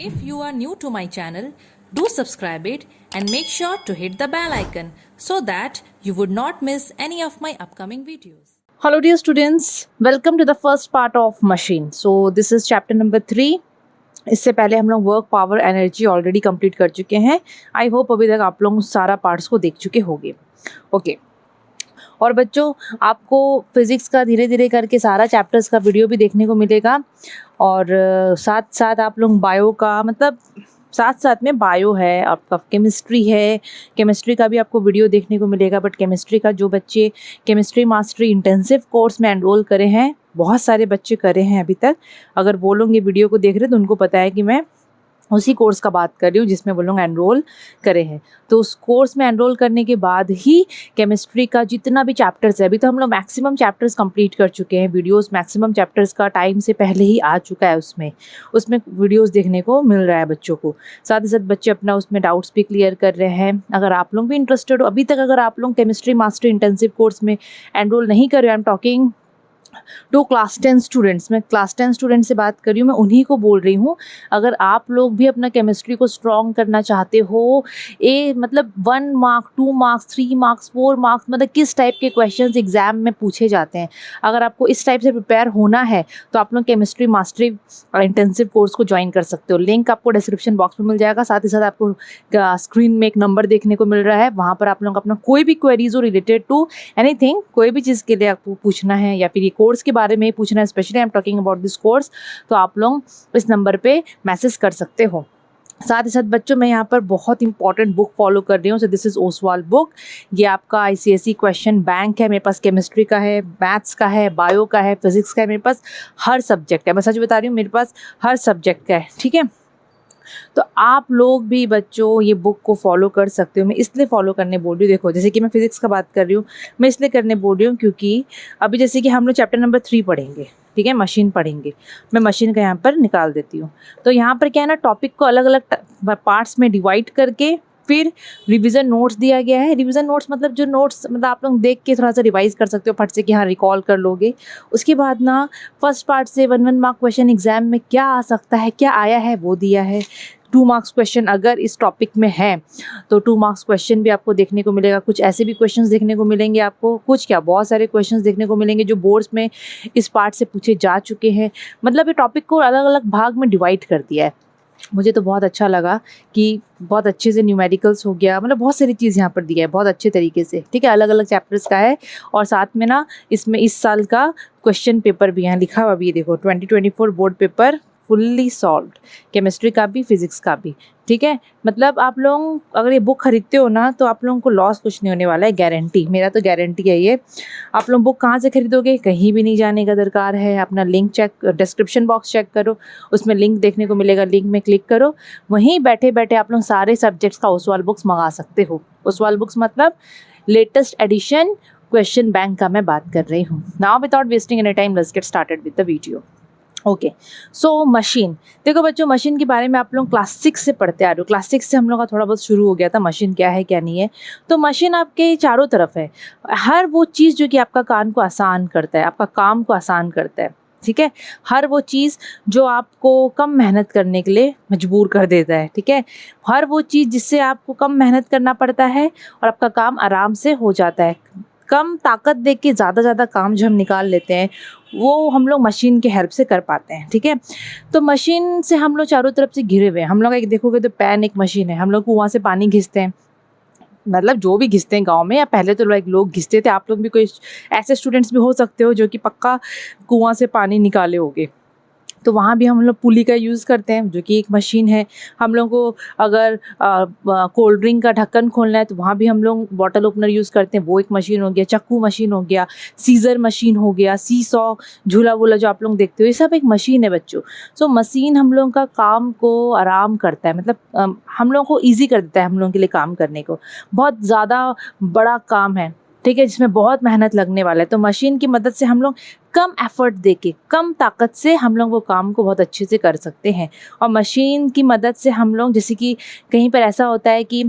If you are new to my channel, do subscribe it and make sure to hit the bell icon so that you would not miss any of my upcoming videos. Hello dear students, welcome to the first part of machine. So this is chapter number 3. इससे पहले हम लोग work power energy already complete कर चुके हैं. I hope अभी तक आप लोग सारा पार्ट्स को देख चुके होंगे. ओके और बच्चों आपको फिज़िक्स का धीरे धीरे करके सारा चैप्टर्स का वीडियो भी देखने को मिलेगा और साथ साथ आप लोग बायो का मतलब साथ साथ में बायो है, आपका केमिस्ट्री है, केमिस्ट्री का भी आपको वीडियो देखने को मिलेगा. बट केमिस्ट्री का जो बच्चे केमिस्ट्री मास्टरी इंटेंसिव कोर्स में एनरोल करे हैं, बहुत सारे बच्चे करे हैं अभी तक, अगर वो लोग ये वीडियो को देख रहे हैं तो उनको पता है कि मैं उसी कोर्स का बात कर रही हूँ जिसमें वो लोग एनरोल करे हैं. तो उस कोर्स में एनरोल करने के बाद ही केमिस्ट्री का जितना भी चैप्टर्स है, अभी तो हम लोग मैक्सिमम चैप्टर्स कंप्लीट कर चुके हैं. वीडियोस मैक्सिमम चैप्टर्स का टाइम से पहले ही आ चुका है. उसमें वीडियोस देखने को मिल रहा है बच्चों को. साथ ही साथ बच्चे अपना उसमें डाउट्स भी क्लियर कर रहे हैं. अगर आप लोग भी इंटरेस्टेड हो, अभी तक अगर आप लोग केमिस्ट्री मास्टर इंटेंसिव कोर्स में एनरोल नहीं कर रहे, I am talking to class 10 students, मैं क्लास 10 स्टूडेंट से बात कर रही हूँ, मैं उन्हीं को बोल रही हूँ. अगर आप लोग भी अपना केमिस्ट्री को स्ट्रॉन्ग करना चाहते हो, मतलब 1 मार्क 2 मार्क्स 3 मार्क्स 4 मार्क्स मतलब किस टाइप के क्वेश्चंस एग्जाम में पूछे जाते हैं, अगर आपको इस टाइप से प्रिपेयर होना है तो आप लोग केमिस्ट्री मास्टरी इंटेंसिव कोर्स को ज्वाइन कर सकते हो. लिंक आपको डिस्क्रिप्शन बॉक्स में मिल जाएगा. साथ ही साथ आपको स्क्रीन में एक नंबर देखने को मिल रहा है, वहाँ पर आप लोग अपना कोई भी क्वेरीज हो रिलेटेड टू एनीथिंग, कोई भी चीज़ के लिए आपको पूछना है या फिर कोर्स के बारे में पूछना है, specially I am talking about this course, तो आप लोग इस नंबर पे मैसेज कर सकते हो. साथ ही साथ बच्चों मैं यहाँ पर बहुत इंपॉर्टेंट बुक फॉलो कर रही हूँ. So this is Oswal book. ये आपका ICSE क्वेश्चन बैंक है. मेरे पास केमिस्ट्री का है, मैथ्स का है, बायो का है, फिजिक्स का है, मेरे पास हर सब्जेक्ट है. मैं सच बता रही हूँ, मेरे पास हर सब्जेक्ट का है. ठीक है, तो आप लोग भी बच्चों ये बुक को फॉलो कर सकते हो. मैं इसलिए फॉलो करने बोल रही हूँ, देखो जैसे कि मैं फिज़िक्स का बात कर रही हूँ, मैं इसलिए करने बोल रही हूँ क्योंकि अभी जैसे कि हम लोग चैप्टर नंबर 3 पढ़ेंगे, ठीक है, मशीन पढ़ेंगे. मैं मशीन का यहाँ पर निकाल देती हूँ. तो यहाँ पर क्या है ना, टॉपिक को अलग अलग पार्ट्स में डिवाइड करके फिर रिवीजन नोट्स दिया गया है. रिवीजन नोट्स मतलब जो नोट्स मतलब आप लोग देख के थोड़ा सा रिवाइज कर सकते हो फट से कि हाँ रिकॉल कर लोगे. उसके बाद ना फर्स्ट पार्ट से 1 मार्क क्वेश्चन एग्जाम में क्या आ सकता है, क्या आया है वो दिया है. 2 मार्क्स क्वेश्चन अगर इस टॉपिक में है तो 2 मार्क्स क्वेश्चन भी आपको देखने को मिलेगा. कुछ ऐसे भी क्वेश्चंस देखने को मिलेंगे आपको, कुछ क्या बहुत सारे क्वेश्चंस देखने को मिलेंगे जो बोर्ड्स में इस पार्ट से पूछे जा चुके हैं. मतलब ये टॉपिक को अलग अलग भाग में डिवाइड कर दिया है. मुझे तो बहुत अच्छा लगा कि बहुत अच्छे से न्यूमेरिकल्स हो गया, मतलब बहुत सारी चीज़ यहाँ पर दिया है बहुत अच्छे तरीके से. ठीक है, अलग अलग चैप्टर्स का है और साथ में ना इसमें इस साल का क्वेश्चन पेपर भी यहाँ लिखा हुआ भी है. देखो 2024 board paper fully solved, chemistry का भी फिजिक्स का भी. ठीक है, मतलब आप लोग अगर ये बुक खरीदते हो ना तो आप लोगों को लॉस कुछ नहीं होने वाला है, गारंटी, मेरा तो गारंटी है ये. आप लोग बुक कहाँ से खरीदोगे, कहीं भी नहीं जाने का दरकार है. अपना link check, description box check करो, उसमें लिंक देखने को मिलेगा, लिंक में क्लिक करो, वहीं बैठे बैठे आप लोग सारे सब्जेक्ट्स का ओसवाल बुक्स मंगा सकते हो. ओसवाल बुक्स मतलब लेटेस्ट एडिशन क्वेश्चन बैंक का मैं बात कर रही हूँ. Now without wasting any time let's get started with the video. Okay, so machine. देखो बच्चों, मशीन के बारे में आप लोग क्लास 6 से पढ़ते आ रहे हो. क्लास 6 से हम लोग का थोड़ा बहुत शुरू हो गया था मशीन क्या है क्या नहीं है. तो मशीन आपके चारों तरफ है. हर वो चीज़ जो कि आपका काम को आसान करता है, आपका काम को आसान करता है. ठीक है, हर वो चीज़ जो आपको कम मेहनत करने के लिए मजबूर कर देता है. ठीक है, हर वो चीज़ जिससे आपको कम मेहनत करना पड़ता है और आपका काम आराम से हो जाता है. कम ताकत दे के ज़्यादा काम जो हम निकाल लेते हैं वो हम लोग मशीन के हेल्प से कर पाते हैं. ठीक है, तो मशीन से हम लोग चारों तरफ से घिरे हुए हैं. हम लोग एक देखोगे तो पैन एक मशीन है. हम लोग कुआं से पानी घिसते हैं, मतलब जो भी घिसते हैं गांव में, या पहले तो लोग घिसते थे. आप लोग भी कोई ऐसे स्टूडेंट्स भी हो सकते हो जो कि पक्का कुआं से पानी निकाले होगे. तो वहाँ भी हम लोग पुली का यूज़ करते हैं जो कि एक मशीन है. हम लोग को अगर कोल्ड ड्रिंक का ढक्कन खोलना है तो वहाँ भी हम लोग बॉटल ओपनर यूज़ करते हैं, वो एक मशीन हो गया. चक्कू मशीन हो गया, सीज़र मशीन हो गया, सी सॉ, झूला वूला जो आप लोग देखते हो, ये सब एक मशीन है बच्चों. सो मशीन हम लोगों का काम को आराम करता है, मतलब हम लोगों को ईजी कर देता है हम लोगों के लिए काम करने को. बहुत ज़्यादा बड़ा काम है, ठीक है, जिसमें बहुत मेहनत लगने वाला है. तो मशीन की मदद से हम लोग कम एफर्ट देके, कम ताकत से हम लोग वो काम को बहुत अच्छे से कर सकते हैं. और मशीन की मदद से हम लोग, जैसे कि कहीं पर ऐसा होता है कि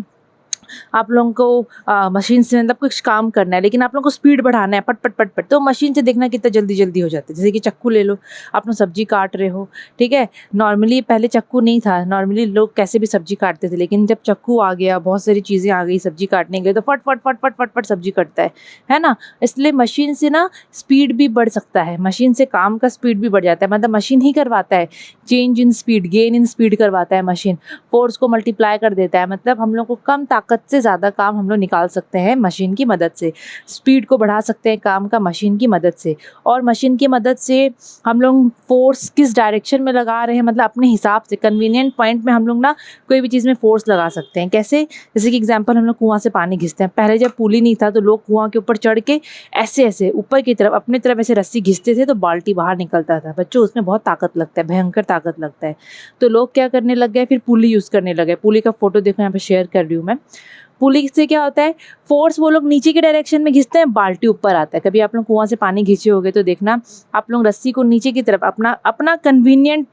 आप लोगों को मशीन से मतलब कुछ काम करना है, लेकिन आप लोगों को स्पीड बढ़ाना है, पट पट पट पट, तो मशीन से देखना कितना जल्दी जल्दी हो जाता है। जैसे कि चक्कू ले लो, आप लोग सब्जी काट रहे हो, ठीक है, नॉर्मली पहले चक्कू नहीं था, नॉर्मली लोग कैसे भी सब्जी काटते थे, लेकिन जब चक्कू आ गया, बहुत सारी चीज़ें आ गई सब्जी काटने के लिए, तो फट फट फट फट फट फट सब्जी कटता है ना। इसलिए मशीन से ना स्पीड भी बढ़ सकता है, मशीन से काम का स्पीड भी बढ़ जाता है, मतलब मशीन ही करवाता है change in speed, gain in speed करवाता है मशीन, फोर्स को मल्टीप्लाई कर देता है, मतलब हम लोग को कम ताकत से ज़्यादा काम हम लोग निकाल सकते हैं मशीन की मदद से, स्पीड को बढ़ा सकते हैं काम का मशीन की मदद से। और मशीन की मदद से हम लोग फोर्स किस डायरेक्शन में लगा रहे हैं, मतलब अपने हिसाब से कन्वीनियंट पॉइंट में हम लोग ना कोई भी चीज़ में फोर्स लगा सकते हैं। कैसे? जैसे कि एग्जांपल, हम लोग कुआं से पानी खींचते हैं, पहले जब पुली नहीं था तो लोग कुआं के ऊपर चढ़ के ऐसे ऐसे ऊपर की तरफ अपनी तरफ ऐसे रस्सी घिसते थे तो बाल्टी बाहर निकलता था। बच्चों, उसमें बहुत ताकत लगता है, भयंकर ताकत लगता है। तो लोग क्या करने लग गए, फिर पुली यूज़ करने लगे। पुली का फोटो देखो, यहाँ पे शेयर कर रही हूँ मैं। पुली से क्या होता है, फोर्स वो लोग नीचे के डायरेक्शन में खींचते हैं, बाल्टी ऊपर आता है। कभी आप लोग कुआं से पानी खींचे होगे तो देखना, आप लोग रस्सी को नीचे की तरफ अपना अपना कन्वीनियंट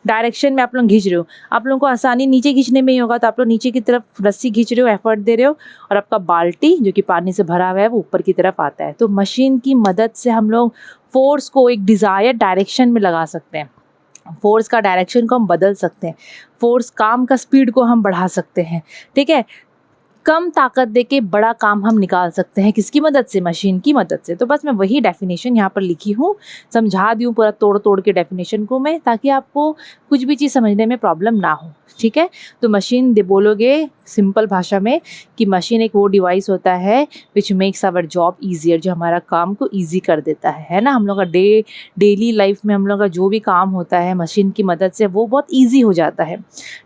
डायरेक्शन में आप लोग खींच रहे हो, आप लोगों को आसानी नीचे खींचने में ही होगा, तो आप लोग नीचे की तरफ रस्सी खींच रहे हो, एफर्ट दे रहे हो, और आपका बाल्टी जो कि पानी से भरा हुआ है वो ऊपर की तरफ आता है। तो मशीन की मदद से हम लोग फोर्स को एक डिज़ायर्ड डायरेक्शन में लगा सकते हैं, फोर्स का डायरेक्शन को हम बदल सकते हैं, फोर्स काम का स्पीड को हम बढ़ा सकते हैं, ठीक है। कम ताकत देके बड़ा काम हम निकाल सकते हैं, किसकी मदद से? मशीन की मदद से। तो बस मैं वही डेफिनेशन यहाँ पर लिखी हूँ, समझा दी हूँ पूरा तोड़ तोड़ के डेफिनेशन को मैं, ताकि आपको कुछ भी चीज़ समझने में प्रॉब्लम ना हो, ठीक है। तो मशीन बोलोगे सिंपल भाषा में कि मशीन एक वो डिवाइस होता है which makes our job easier, जो हमारा काम को ईजी कर देता है ना। हम लोग का डेली लाइफ में हम लोग का जो भी काम होता है मशीन की मदद से वो बहुत ईजी हो जाता है,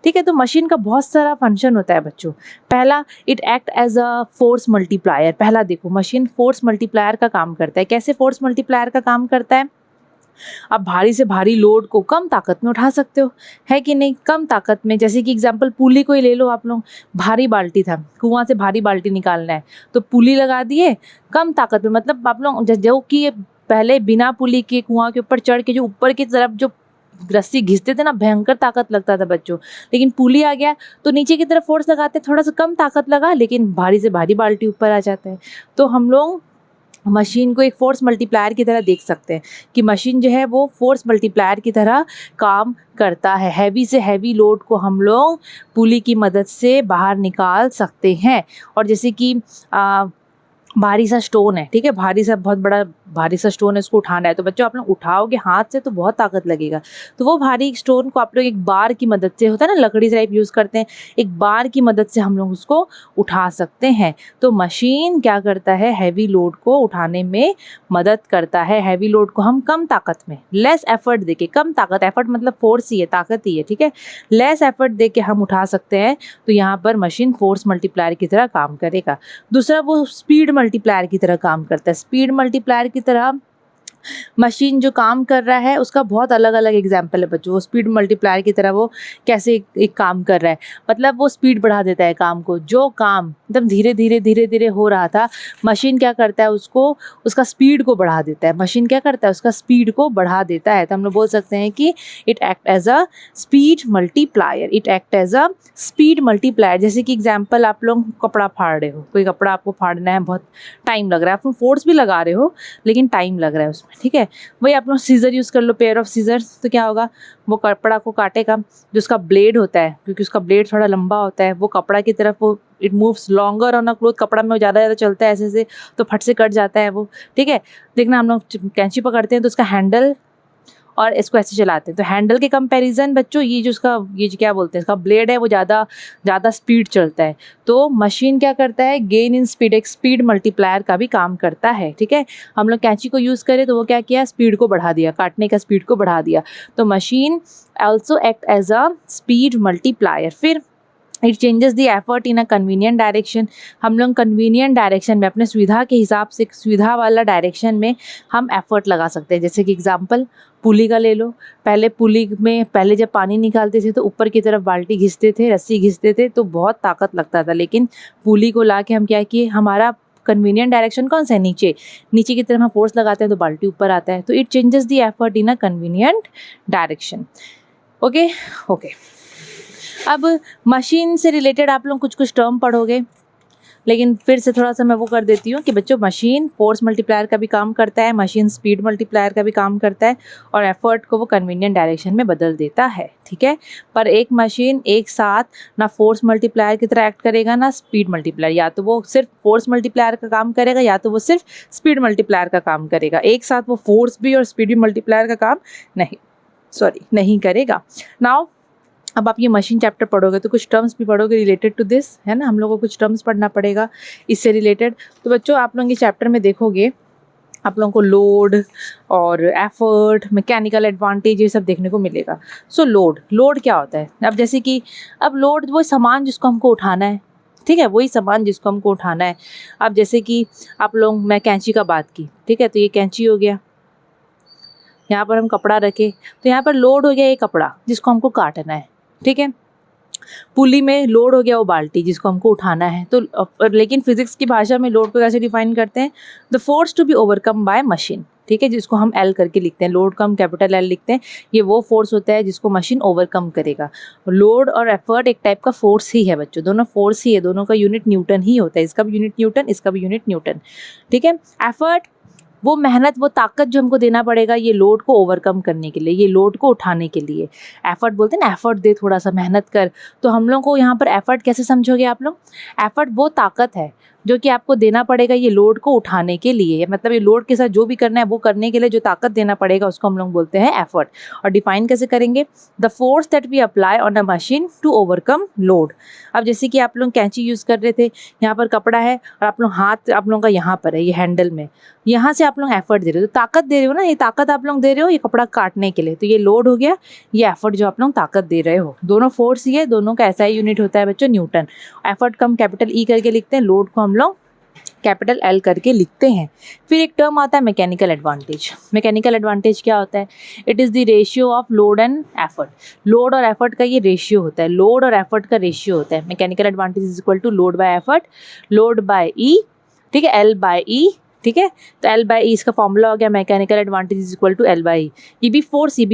ठीक है। तो मशीन का बहुत सारा फंक्शन होता है बच्चों। पहला, it act as a force multiplier. पहला देखो, मशीन फोर्स मल्टीप्लायर का काम करता है। कैसे फोर्स मल्टीप्लायर का काम करता है? आप भारी से भारी लोड को कम ताकत में उठा सकते हो, है कि नहीं? कम ताकत में, जैसे कि एग्जांपल पुली को ही ले लो आप लोग, भारी बाल्टी था, कुआं से भारी बाल्टी निकालना है तो पुली लगा दिए कम ताकत में, मतलब आप लोग जो कि पहले बिना पुली के कुआं के ऊपर चढ़ के जो ऊपर की तरफ जो रस्सी घिसते थे ना, भयंकर ताकत लगता था बच्चों। लेकिन पुली आ गया तो नीचे की तरफ फोर्स लगाते, थोड़ा सा कम ताकत लगा, लेकिन भारी से भारी बाल्टी ऊपर आ जाता है। तो हम लोग मशीन को एक फोर्स मल्टीप्लायर की तरह देख सकते हैं कि मशीन जो है वो फोर्स मल्टीप्लायर की तरह काम करता है। हैवी से हैवी लोड को हम लोग पुली की मदद से बाहर निकाल सकते हैं। और जैसे कि भारी सा स्टोन है, ठीक है, भारी सा बहुत बड़ा भारी सा स्टोन है, उसको उठाना है, तो बच्चों आप लोग उठाओगे हाथ से तो बहुत ताकत लगेगा। तो वो भारी स्टोन को आप लोग एक बार की मदद से, होता है ना लकड़ी टाइप यूज़ करते हैं, एक बार की मदद से हम लोग उसको उठा सकते हैं। तो मशीन क्या करता है, हैवी लोड को उठाने में मदद करता है। हैवी लोड को हम कम ताकत में, लेस एफर्ट देके, कम ताकत, एफर्ट मतलब फोर्स ही है, ताकत ही है, ठीक है, लेस एफर्ट देके हम उठा सकते हैं। तो यहाँ पर मशीन फोर्स मल्टीप्लायर की तरह काम करेगा। दूसरा, वो स्पीड मल्टीप्लायर की तरह काम करता है। स्पीड मल्टीप्लायर की तरह मशीन जो काम कर रहा है उसका बहुत अलग अलग एग्जाम्पल है बच्चों। वो स्पीड मल्टीप्लायर की तरह वो कैसे एक काम कर रहा है, मतलब वो स्पीड बढ़ा देता है काम को। जो काम एकदम धीरे धीरे धीरे धीरे हो रहा था, मशीन क्या करता है, उसको उसका स्पीड को बढ़ा देता है। मशीन क्या करता है, उसका स्पीड को बढ़ा देता है। तो हम लोग बोल सकते हैं कि it act as a speed multiplier, it act as a speed multiplier. जैसे कि एग्जाम्पल, आप लोग कपड़ा फाड़ रहे हो, कोई कपड़ा आपको फाड़ना है, बहुत टाइम लग रहा है, आप फोर्स भी लगा रहे हो लेकिन टाइम लग रहा है उसमें, ठीक है। वही आप लोग सीजर यूज़ कर लो, पेयर ऑफ सीजर्स, तो क्या होगा, वो कपड़ा को काटेगा। जो उसका ब्लेड होता है, क्योंकि उसका ब्लेड थोड़ा लंबा होता है, वो कपड़ा की तरफ वो it moves longer on a cloth, कपड़ा में ज़्यादा चलता है ऐसे से, तो फट से कट जाता है वो, ठीक है। देखना, हम लोग कैंची पकड़ते हैं तो उसका हैंडल और इसको ऐसे चलाते हैं, तो हैंडल के कंपैरिजन बच्चों ये जो उसका ये जो क्या बोलते हैं, इसका ब्लेड है वो ज़्यादा स्पीड चलता है। तो मशीन क्या करता है, गेन इन स्पीड, एक स्पीड मल्टीप्लायर का भी काम करता है, ठीक है। हम लोग कैंची को यूज़ करें तो वो क्या किया, स्पीड को बढ़ा दिया, काटने का स्पीड को बढ़ा दिया। तो machine also act as a speed multiplier. फिर it changes the effort in a convenient direction. हम लोग कन्वीनियंट डायरेक्शन में, अपने सुविधा के हिसाब से सुविधा वाला डायरेक्शन में हम एफर्ट लगा सकते हैं। जैसे कि एग्जांपल पुली का ले लो, पहले पुली में पहले जब पानी निकालते थे तो ऊपर की तरफ बाल्टी घिसते थे, रस्सी घिसते थे, तो बहुत ताकत लगता था। लेकिन पुली को ला के हम क्या किए, हमारा कन्वीनियंट डायरेक्शन कौन सा है, नीचे, नीचे की तरफ हम फोर्स लगाते हैं तो बाल्टी ऊपर आता है। तो it changes the effort in a convenient direction. Okay okay. अब मशीन से रिलेटेड आप लोग कुछ कुछ टर्म पढ़ोगे, लेकिन फिर से थोड़ा सा मैं वो कर देती हूँ कि बच्चों मशीन फोर्स मल्टीप्लायर का भी काम करता है, मशीन स्पीड मल्टीप्लायर का भी काम करता है और एफर्ट को वो कन्वीनियंट डायरेक्शन में बदल देता है, ठीक है। पर एक मशीन एक साथ ना फोर्स मल्टीप्लायर की तरह एक्ट करेगा ना स्पीड मल्टीप्लायर, या तो वो सिर्फ फोर्स मल्टीप्लायर का काम करेगा या तो वो सिर्फ स्पीड मल्टीप्लायर का काम करेगा। एक साथ वो फोर्स भी और स्पीड भी मल्टीप्लायर का काम नहीं करेगा। नाउ अब आप ये मशीन चैप्टर पढ़ोगे तो कुछ टर्म्स भी पढ़ोगे रिलेटेड टू दिस, है ना, हम लोगों को कुछ टर्म्स पढ़ना पड़ेगा इससे रिलेटेड। तो बच्चों आप लोग ये चैप्टर में देखोगे आप लोगों को लोड और एफर्ट, मैकेनिकल एडवांटेज ये सब देखने को मिलेगा। सो लोड क्या होता है? अब जैसे कि अब लोड वो सामान जिसको हमको उठाना है, ठीक है, वही सामान जिसको हमको उठाना है। अब जैसे कि आप लोग, मैं कैंची का बात की, ठीक है, तो ये कैंची हो गया, यहाँ पर हम कपड़ा रखे तो यहाँ पर लोड हो गया ये कपड़ा जिसको हमको काटना है, ठीक है। पुली में लोड हो गया वो बाल्टी जिसको हमको उठाना है। तो लेकिन फिजिक्स की भाषा में लोड को कैसे डिफाइन करते हैं? The force to be overcome by machine, ठीक है, जिसको हम एल करके लिखते हैं, लोड को हम कैपिटल एल लिखते हैं। ये वो फोर्स होता है जिसको मशीन ओवरकम करेगा। लोड और एफर्ट एक टाइप का फोर्स ही है बच्चों, दोनों फोर्स ही है, दोनों का यूनिट न्यूटन ही होता है, इसका भी यूनिट न्यूटन, इसका भी यूनिट न्यूटन, ठीक है। एफर्ट वो मेहनत, वो ताकत जो हमको देना पड़ेगा ये लोड को ओवरकम करने के लिए, ये लोड को उठाने के लिए। एफर्ट बोलते हैं ना, एफर्ट दे, थोड़ा सा मेहनत कर। तो हम लोग को यहाँ पर एफर्ट कैसे समझोगे आप लोग? एफर्ट वो ताकत है जो कि आपको देना पड़ेगा ये लोड को उठाने के लिए, मतलब ये लोड के साथ जो भी करना है वो करने के लिए जो ताकत देना पड़ेगा उसको हम लोग बोलते हैं एफर्ट। और डिफाइन कैसे करेंगे? The force that we apply on a machine to overcome load. अब जैसे कि आप लोग कैंची यूज़ कर रहे थे, यहाँ पर कपड़ा है और आप लोग हाथ आप लोगों का यहाँ पर है, ये हैंडल में, यहाँ से आप लोग एफर्ट दे रहे हो, तो ताकत दे रहे हो ना, ये ताकत आप लोग दे रहे हो ये कपड़ा काटने के लिए, तो ये लोड हो गया, ये एफर्ट जो आप लोग ताकत दे रहे हो। दोनों फोर्स ही है, दोनों का ऐसा ही यूनिट होता है बच्चों, न्यूटन। एफर्ट को हम कैपिटल ई करके लिखते हैं, लोड को हम लोग कैपिटल एल करके लिखते हैं। फिर एक टर्म आता है मैकेनिकल एडवांटेज। मैकेनिकल एडवांटेज क्या होता है? It is the ratio of load and effort. Load और एफर्ट का ये रेशियो होता है, लोड और एफर्ट का रेशियो होता है। Mechanical advantage is equal to load by effort, load by E, ठीक है, एल बाय ई, ठीक है। तो एल बाई ई इसका फॉर्मूला हो गया, mechanical advantage is equal to L by E. ये भी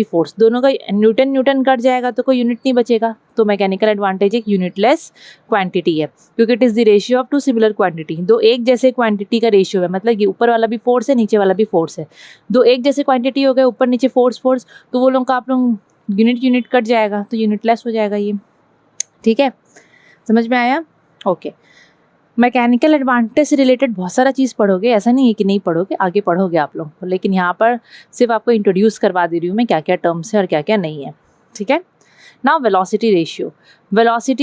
फोर्स, दोनों का न्यूटन न्यूटन कट जाएगा तो कोई यूनिट नहीं बचेगा। तो मैकेनिकल एडवांटेज एक यूनिटलेस क्वांटिटी है क्योंकि it is the ratio of two similar quantity. दो एक जैसे क्वांटिटी का रेशियो है, मतलब ये ऊपर वाला भी फोर्स है, नीचे वाला भी फोर्स है, दो एक जैसे क्वांटिटी हो गए, ऊपर नीचे फोर्स, तो वो लोग का आप लोग यूनिट कट जाएगा तो यूनिटलेस हो जाएगा ये, ठीक है। समझ में आया? ओके। मैकेनिकल एडवांटेज से रिलेटेड बहुत सारा चीज़ पढ़ोगे, ऐसा नहीं है कि नहीं पढ़ोगे, आगे पढ़ोगे आप लोग, लेकिन यहाँ पर सिर्फ आपको इंट्रोड्यूस करवा दे रही हूँ मैं क्या क्या टर्म्स है और क्या क्या नहीं है, ठीक है। नाउ वेलोसिटी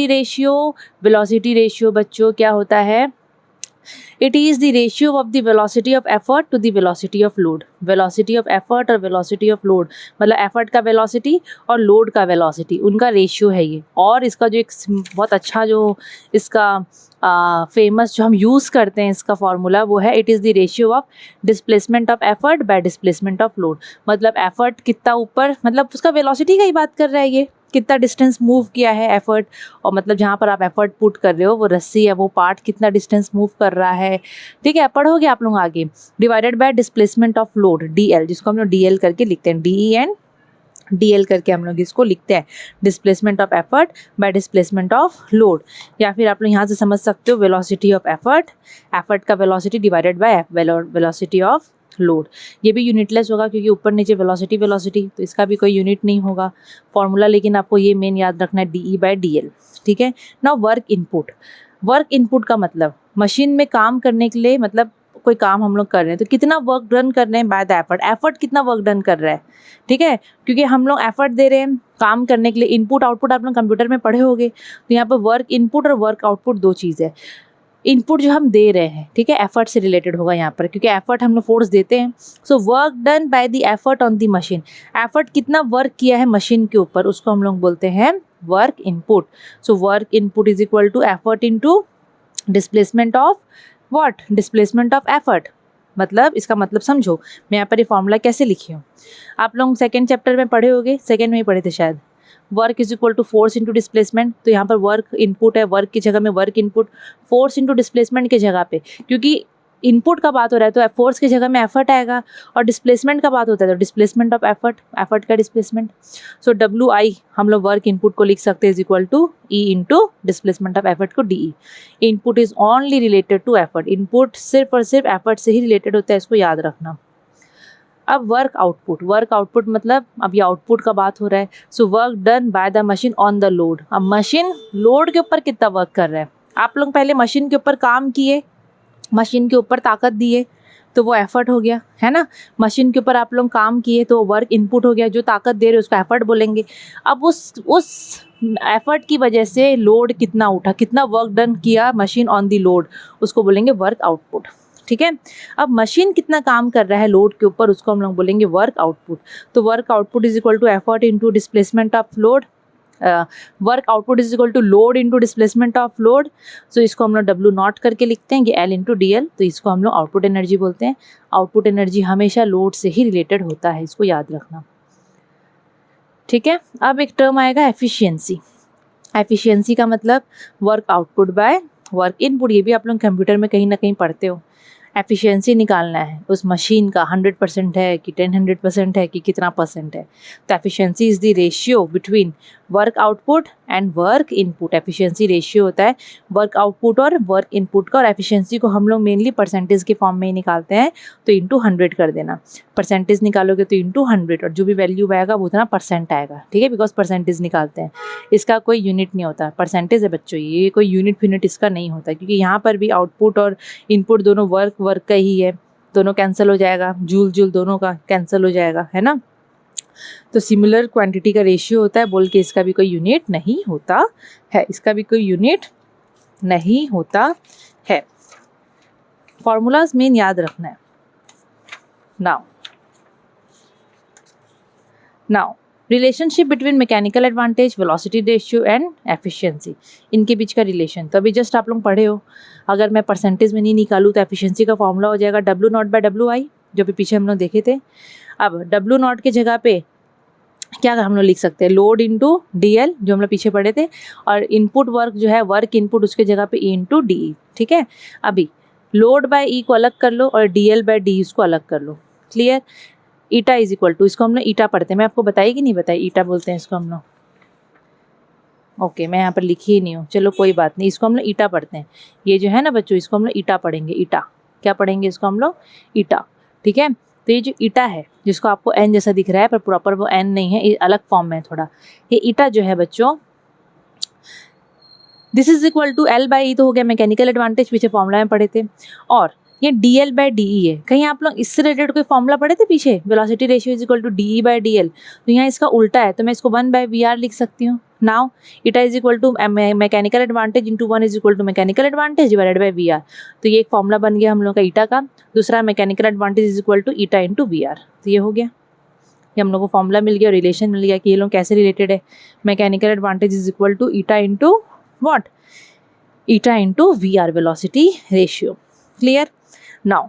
रेशियो बच्चों क्या होता है? It is the ratio of the velocity of effort to the velocity of load. Velocity of effort और वेलोसिटी ऑफ लोड, मतलब एफर्ट का वेलोसिटी और लोड का वेलोसिटी, उनका रेशियो है ये। और इसका जो एक बहुत अच्छा जो इसका फेमस जो हम यूज़ करते हैं इसका फॉर्मूला वो है, it is the ratio of displacement of effort bye displacement of load. मतलब एफर्ट कितना ऊपर, मतलब उसका वेलोसिटी का ही बात कर रहा है ये, कितना डिस्टेंस मूव किया है एफर्ट, और मतलब जहाँ पर आप एफर्ट पुट कर रहे हो वो रस्सी है, वो पार्ट कितना डिस्टेंस मूव कर रहा है, ठीक है, पढ़ोगे आप लोग आगे। Divided by displacement of load, DL, जिसको हम लोग DL करके लिखते हैं, DE DL करके हम लोग इसको लिखते हैं, displacement of effort bye displacement of load. या फिर आप लोग यहाँ से समझ सकते हो वेलोसिटी ऑफ एफर्ट का velocity divided by velocity of load. ये भी यूनिटलेस होगा क्योंकि ऊपर नीचे वेलोसिटी, तो इसका भी कोई यूनिट नहीं होगा फॉर्मूला, लेकिन आपको ये मेन याद रखना है, DE/DL, ठीक है। नाउ वर्क इनपुट का मतलब मशीन में काम करने के लिए, मतलब कोई काम हम लोग कर रहे हैं तो कितना वर्क डन कर रहे हैं बाय द एफर्ट कितना वर्क डन कर रहा है, ठीक है, क्योंकि हम लोग एफर्ट दे रहे हैं काम करने के लिए। इनपुट आउटपुट आप लोग कंप्यूटर में पढ़े होंगे, तो यहाँ पर वर्क इनपुट और वर्क आउटपुट दो चीज़ है। इनपुट जो हम दे रहे हैं, ठीक है, एफर्ट से रिलेटेड होगा यहाँ पर, क्योंकि एफर्ट हम लोग फोर्स देते हैं। So work done by the effort on the machine, effort कितना वर्क किया है मशीन के ऊपर, उसको हम लोग बोलते हैं work input. So work input is equal to effort into displacement of what, displacement of effort. मतलब इसका मतलब समझो, मैं यहाँ पर ये फॉर्मूला कैसे लिखी हूँ, आप लोग सेकेंड चैप्टर में पढ़े होंगे, सेकेंड में ही पढ़े थे शायद, work is equal to force into displacement. तो यहाँ पर वर्क इनपुट है, वर्क की जगह में work input, force into displacement की जगह पे, क्योंकि इनपुट का बात हो रहा है तो फोर्स की जगह में एफर्ट आएगा, और डिस्प्लेसमेंट का बात होता है तो डिस्प्लेसमेंट ऑफ एफर्ट का डिस्प्लेसमेंट। सो WI हम लोग वर्क इनपुट को लिख सकते हैं is equal to E into displacement of effort को DE। Input is only related to effort, input सिर्फ और सिर्फ एफर्ट से ही रिलेटेड होता है, इसको याद रखना। अब वर्क आउटपुट मतलब अब ये आउटपुट का बात हो रहा है। So work done by the machine on the load. अब मशीन लोड के ऊपर कितना वर्क कर रहा है, आप लोग पहले मशीन के ऊपर काम किए, मशीन के ऊपर ताकत दिए तो वो एफर्ट हो गया, है ना। मशीन के ऊपर आप लोग काम किए तो वर्क इनपुट हो गया, जो ताकत दे रहे उसको एफर्ट बोलेंगे। अब उस एफर्ट की वजह से लोड कितना उठा, कितना वर्क डन किया मशीन ऑन दी लोड, उसको बोलेंगे वर्क आउटपुट, ठीक है। अब मशीन कितना काम कर रहा है लोड के ऊपर, उसको हम लोग बोलेंगे वर्क आउटपुट। तो work output is equal to effort into displacement of load, work output is equal to load into displacement of load. So इसको हम लोग W0 करके लिखते हैं, ये L इंटू DL, तो इसको हम लोग आउटपुट एनर्जी बोलते हैं। आउटपुट एनर्जी हमेशा लोड से ही रिलेटेड होता है, इसको याद रखना, ठीक है। अब एक टर्म आएगा एफिशिएंसी। एफिशिएंसी का मतलब work output by work input, ये भी आप लोग कंप्यूटर में कहीं ना कहीं पढ़ते हो। एफिशिएंसी निकालना है उस मशीन का 100% है कि 100% है कि कितना परसेंट है। तो efficiency is the ratio between work output and work input. Efficiency ratio होता है वर्क आउटपुट और वर्क इनपुट का, और एफिशिएंसी को हम लोग मेनली परसेंटेज के फॉर्म में ही निकालते हैं, तो इंटू 100 कर देना। परसेंटेज निकालोगे तो इंटू 100, और जो भी वैल्यू आएगा वो उतना परसेंट आएगा, ठीक है, बिकॉज परसेंटेज निकालते हैं। इसका कोई यूनिट नहीं होता, परसेंटेज है बच्चों, ये कोई यूनिट इसका नहीं होता, क्योंकि यहाँ पर भी आउटपुट और इनपुट दोनों वर्क का ही है, दोनों कैंसिल हो जाएगा, जूल दोनों का कैंसिल हो जाएगा, है ना। तो सिमिलर क्वांटिटी का रेशियो होता है बोल के इसका भी कोई यूनिट नहीं होता है, इसका भी कोई यूनिट नहीं होता है। फॉर्मूलाज मेन याद रखना है। Now relationship between mechanical advantage, velocity ratio and efficiency, इनके बीच का रिलेशन तो अभी जस्ट आप लोग पढ़े हो। अगर मैं परसेंटेज में नहीं निकालूँ तो एफिशिएंसी का फॉर्मूला हो जाएगा W0/WI, जो भी पीछे हम लोग देखे थे। अब W0 की जगह पे क्या हम लोग लिख सकते हैं, लोड इंटू DL, जो हम लोग पीछे पढ़े थे, और इनपुट वर्क जो है वर्क इनपुट, उसके जगह पे E इंटू DE, ठीक है। अभी लोड बाय E को अलग कर लो और DL/DE उसको अलग कर लो, clear. Eta is equal to, इसको हम लोग ईटा पढ़ते हैं, मैं आपको बताई कि नहीं बताई, ईटा बोलते हैं इसको हम लोग। ओके, मैं यहाँ पर लिखी ही नहीं हूँ, चलो कोई बात नहीं, इसको हम लोग ईटा पढ़ते हैं। ये जो है ना बच्चों, इसको हम लोग ईटा पढ़ेंगे। ईटा क्या पढ़ेंगे, इसको हम लोग ईटा, ठीक है। तो ये जो ईटा है, जिसको आपको एन जैसा दिख रहा है पर प्रॉपर वो एन नहीं है, ये अलग फॉर्म में है थोड़ा। ये ईटा जो है बच्चों, this is equal to L/E, तो हो गया मैकेनिकल एडवांटेज, पीछे फॉर्मूला में पढ़े थे। और ये DL/DE है, कहीं आप लोग इससे रिलेटेड कोई फॉर्मूला पढ़े थे पीछे, velocity ratio is equal to DE/DL, तो यहाँ इसका उल्टा है, तो मैं इसको 1/VR लिख सकती हूँ। Now eta is equal to mechanical advantage into 1 is equal to mechanical advantage divided by VR। तो ये एक फॉर्मूला बन गया हम लोग का ईटा का। दूसरा mechanical advantage is equal to eta into VR, तो ये हो गया, ये हम लोग को फॉर्मूला मिल गया, रिलेशन मिल गया कि ये लोग कैसे रिलेटेड है। Mechanical advantage is equal to eta into what, eta into VR, velocity ratio, clear. Now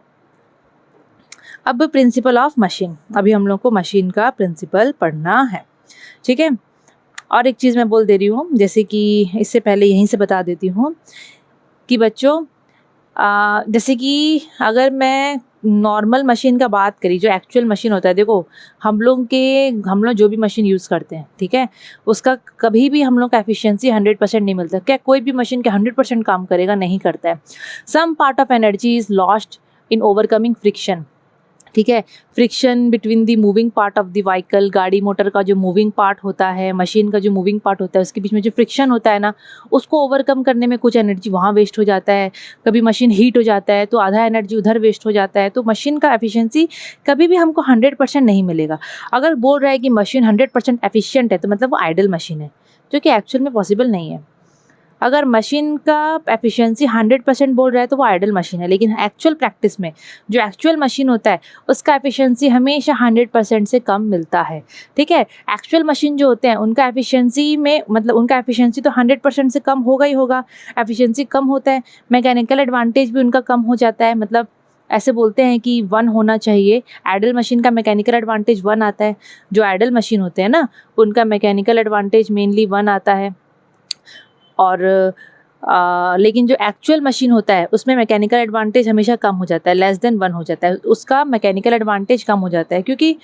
अब प्रिंसिपल ऑफ मशीन, अभी हम लोग को मशीन का प्रिंसिपल पढ़ना है, ठीक है। और एक चीज़ मैं बोल दे रही हूँ, जैसे कि इससे पहले यहीं से बता देती हूँ कि बच्चों जैसे कि अगर मैं नॉर्मल मशीन का बात करी, जो एक्चुअल मशीन होता है, देखो हम लोग जो भी मशीन यूज़ करते हैं, ठीक है, उसका कभी भी हम लोग का एफिशिएंसी 100% नहीं मिलता। क्या कोई भी मशीन के 100% काम करेगा, नहीं करता है। Some part of energy is lost in overcoming friction, ठीक है। Friction between the moving part of the vehicle, गाड़ी मोटर का जो मूविंग पार्ट होता है, मशीन का जो मूविंग पार्ट होता है, उसके बीच में जो फ्रिक्शन होता है ना, उसको ओवरकम करने में कुछ एनर्जी वहाँ वेस्ट हो जाता है। कभी मशीन हीट हो जाता है तो आधा एनर्जी उधर वेस्ट हो जाता है। तो मशीन का एफिशिएंसी कभी भी हमको 100% नहीं मिलेगा। अगर बोल रहा है कि मशीन 100% एफिशिएंट है तो मतलब वो आइडल मशीन है, जो कि एक्चुअल में पॉसिबल नहीं है। अगर मशीन का एफिशिएंसी 100% बोल रहा है तो वो आइडल मशीन है, लेकिन एक्चुअल प्रैक्टिस में जो एक्चुअल मशीन होता है उसका एफिशिएंसी हमेशा 100% से कम मिलता है, ठीक है। एक्चुअल मशीन जो होते हैं उनका एफिशिएंसी में मतलब उनका एफिशिएंसी तो 100% से कम होगा ही होगा, एफिशिएंसी कम होता है, मैकेनिकल एडवांटेज भी उनका कम हो जाता है। मतलब ऐसे बोलते हैं कि 1 होना चाहिए, आइडल मशीन का मैकेनिकल एडवांटेज 1 आता है, जो आइडल मशीन होते हैं ना उनका मैकेनिकल एडवांटेज मेनली 1 आता है। और लेकिन जो एक्चुअल मशीन होता है उसमें मैकेनिकल एडवांटेज हमेशा कम हो जाता है, लेस देन 1 हो जाता है, उसका मैकेनिकल एडवांटेज कम हो जाता है, क्योंकि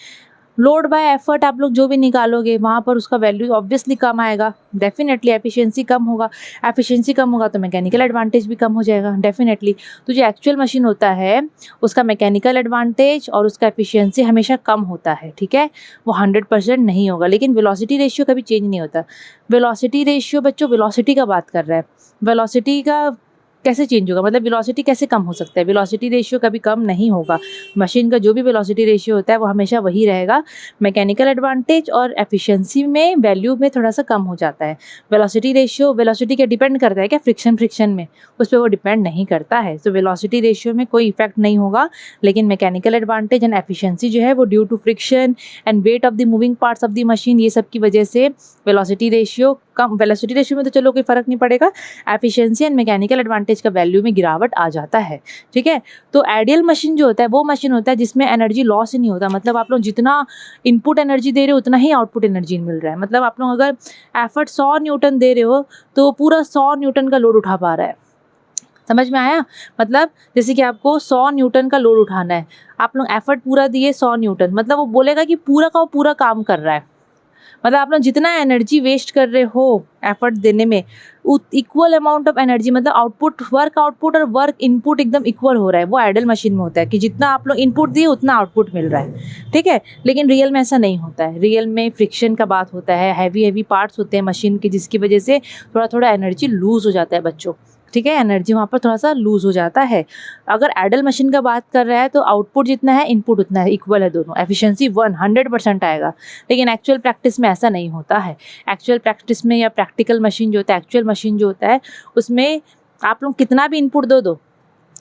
लोड बाय एफर्ट आप लोग जो भी निकालोगे वहाँ पर उसका वैल्यू ऑब्वियसली कम आएगा, डेफिनेटली एफिशिएंसी कम होगा, एफिशिएंसी कम होगा तो मैकेनिकल एडवांटेज भी कम हो जाएगा डेफिनेटली। तो जो एक्चुअल मशीन होता है उसका मैकेनिकल एडवांटेज और उसका एफिशिएंसी हमेशा कम होता है, ठीक है, वो 100% नहीं होगा। लेकिन वेलोसिटी रेशियो कभी चेंज नहीं होता। वेलोसिटी रेशियो बच्चों वेलोसिटी का बात कर रहा है, वेलोसिटी का कैसे चेंज होगा, मतलब वेलोसिटी कैसे कम हो सकता है, वेलोसिटी रेशियो कभी कम नहीं होगा। मशीन का जो भी वेलोसिटी रेशियो होता है वो हमेशा वही रहेगा। मैकेनिकल एडवांटेज और एफिशिएंसी में वैल्यू में थोड़ा सा कम हो जाता है। वेलोसिटी रेशियो वेलोसिटी क्या डिपेंड करता है क्या, फ्रिक्शन में, उस पर वो डिपेंड नहीं करता है। तो वेलोसिटी रेशियो में कोई इफेक्ट नहीं होगा। लेकिन मैकेनिकल एडवांटेज एंड एफिशिएंसी जो है वो due to friction and weight of the moving parts of the machine, ये सब की वजह से वेलोसिटी रेशियो कम, वेलोसिटी रेशियो में तो चलो कोई फर्क नहीं पड़ेगा, एफिशिएंसी एंड मैकेनिकल एडवांटेज का वैल्यू में गिरावट आ जाता है, ठीक है। तो आइडियल मशीन जो होता है वो मशीन होता है जिसमें एनर्जी लॉस ही नहीं होता, मतलब आप लोग जितना इनपुट एनर्जी दे रहे हो उतना ही आउटपुट एनर्जी मिल रहा है। मतलब आप लोग अगर एफर्ट 100 न्यूटन दे रहे हो तो पूरा 100 न्यूटन का लोड उठा पा रहा है, समझ में आया। मतलब जैसे कि आपको 100 न्यूटन का लोड उठाना है, आप लोग एफर्ट पूरा दिए 100 न्यूटन, मतलब वो बोलेगा कि पूरा का वो पूरा काम कर रहा है। मतलब आप लोग जितना एनर्जी वेस्ट कर रहे हो एफर्ट देने में, इक्वल अमाउंट ऑफ एनर्जी, मतलब आउटपुट, वर्क आउटपुट और वर्क इनपुट एकदम इक्वल हो रहा है। वो आइडल मशीन में होता है कि जितना आप लोग इनपुट दिए उतना आउटपुट मिल रहा है, ठीक है। लेकिन रियल में ऐसा नहीं होता है। रियल में फ्रिक्शन का बात होता है, हैवी पार्ट्स होते हैं मशीन के, जिसकी वजह से थोड़ा थोड़ा एनर्जी लूज हो जाता है बच्चों, ठीक है, एनर्जी वहाँ पर थोड़ा सा लूज हो जाता है। अगर आइडल मशीन का बात कर रहा है तो आउटपुट जितना है इनपुट उतना है, इक्वल है दोनों, एफिशिएंसी 100% आएगा। लेकिन एक्चुअल प्रैक्टिस में ऐसा नहीं होता है। एक्चुअल प्रैक्टिस में या प्रैक्टिकल मशीन जो होता है, एक्चुअल मशीन जो होता है, उसमें आप लोग कितना भी इनपुट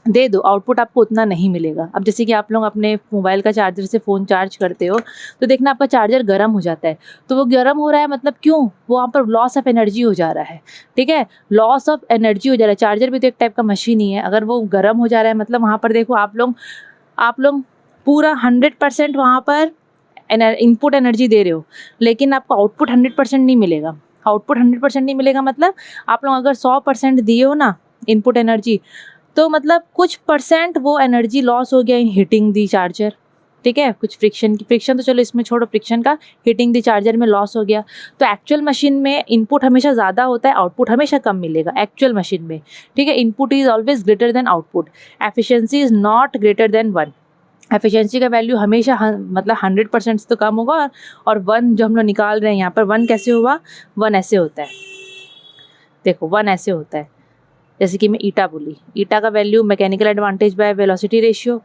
दे दो आउटपुट आपको उतना नहीं मिलेगा। अब जैसे कि आप लोग अपने मोबाइल का चार्जर से फ़ोन चार्ज करते हो तो देखना आपका चार्जर गर्म हो जाता है, तो वो गर्म हो रहा है मतलब क्यों, वो वहाँ पर लॉस ऑफ एनर्जी हो जा रहा है, ठीक है, लॉस ऑफ एनर्जी हो जा रहा है। चार्जर भी तो एक टाइप का मशीन ही है, अगर वो गर्म हो जा रहा है मतलब वहाँ पर देखो आप लोग पूरा 100% वहाँ पर इनपुट एनर्जी दे रहे हो, लेकिन आपको आउटपुट 100% नहीं मिलेगा। आउटपुट 100% नहीं मिलेगा मतलब आप लोग अगर 100% दिए हो ना इनपुट एनर्जी, तो मतलब कुछ परसेंट वो एनर्जी लॉस हो गया इन हीटिंग दी चार्जर, ठीक है, कुछ फ्रिक्शन तो चलो इसमें छोड़ो, फ्रिक्शन का हीटिंग दी चार्जर में लॉस हो गया। तो एक्चुअल मशीन में इनपुट हमेशा ज़्यादा होता है, आउटपुट हमेशा कम मिलेगा एक्चुअल मशीन में, ठीक है। Input is always greater than output, efficiency is not greater than 1। Efficiency का वैल्यू हमेशा मतलब 100% से तो कम होगा, और 1 जो हम लोग निकाल रहे हैं यहाँ पर 1 कैसे हुआ, 1 ऐसे होता है, देखो 1 ऐसे होता है, जैसे कि मैं ईटा बोली, ईटा का value mechanical advantage by velocity ratio,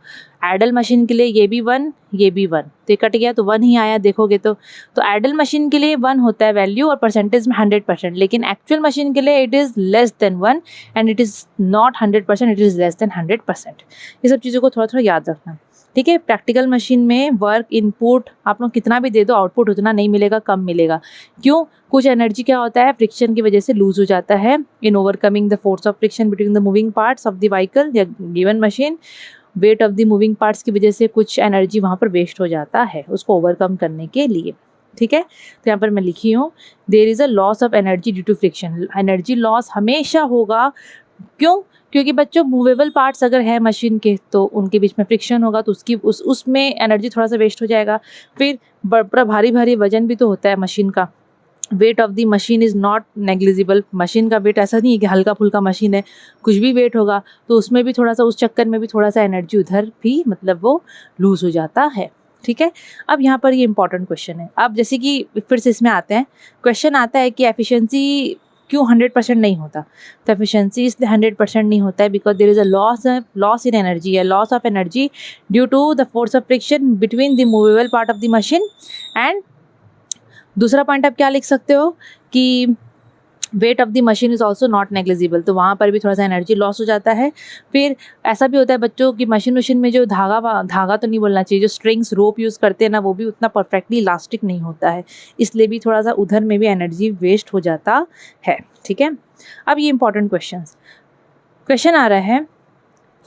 ideal machine के लिए ये भी 1 ये भी 1, तो कट गया तो 1 ही आया देखोगे तो आइडल मशीन के लिए 1 होता है वैल्यू और परसेंटेज में 100%, लेकिन एक्चुअल मशीन के लिए it is less than 1 and it is not 100%, it is less than 100%। ये सब चीज़ों को थोड़ा थोड़ा याद रखना, ठीक है। प्रैक्टिकल मशीन में वर्क इनपुट आप लोग कितना भी दे दो आउटपुट उतना नहीं मिलेगा, कम मिलेगा। क्यों, कुछ एनर्जी क्या होता है फ्रिक्शन की वजह से लूज हो जाता है in overcoming the force of friction between the moving parts of the vehicle या given machine. Weight of the moving parts की वजह से कुछ एनर्जी वहाँ पर वेस्ट हो जाता है उसको ओवरकम करने के लिए, ठीक है। तो यहाँ पर मैं लिखी हूँ there is a loss of energy due to friction, energy loss हमेशा होगा। क्यों, क्योंकि बच्चों मूवेबल पार्ट्स अगर है मशीन के तो उनके बीच में फ्रिक्शन होगा तो उसमें एनर्जी थोड़ा सा वेस्ट हो जाएगा। फिर बड़ा भारी वजन भी तो होता है मशीन का, wait of the machine is not negligible, machine का वेट ऐसा नहीं है कि हल्का फुल्का मशीन है, कुछ भी वेट होगा तो उसमें भी थोड़ा सा, उस चक्कर में भी थोड़ा सा एनर्जी उधर भी मतलब वो लूज़ हो जाता है, ठीक है। अब यहाँ पर ये इंपॉर्टेंट क्वेश्चन है। अब जैसे कि फिर से इसमें आते हैं, क्वेश्चन आता है कि एफिशिएंसी क्यों 100% नहीं होता, तो एफिशिएंसी इसलिए 100% नहीं होता है because there is a loss in energy या loss of energy due to the force of friction between the movable part of the machine. And दूसरा पॉइंट आप क्या लिख सकते हो कि weight of the machine is also not negligible, तो वहाँ पर भी थोड़ा सा एनर्जी लॉस हो जाता है। फिर ऐसा भी होता है बच्चों कि मशीन में जो धागा तो नहीं बोलना चाहिए, जो स्ट्रिंग्स रोप यूज़ करते हैं ना वो भी उतना परफेक्टली इलास्टिक नहीं होता है, इसलिए भी थोड़ा सा उधर में भी एनर्जी वेस्ट हो जाता है, ठीक है। अब ये इंपॉर्टेंट क्वेश्चन आ रहा है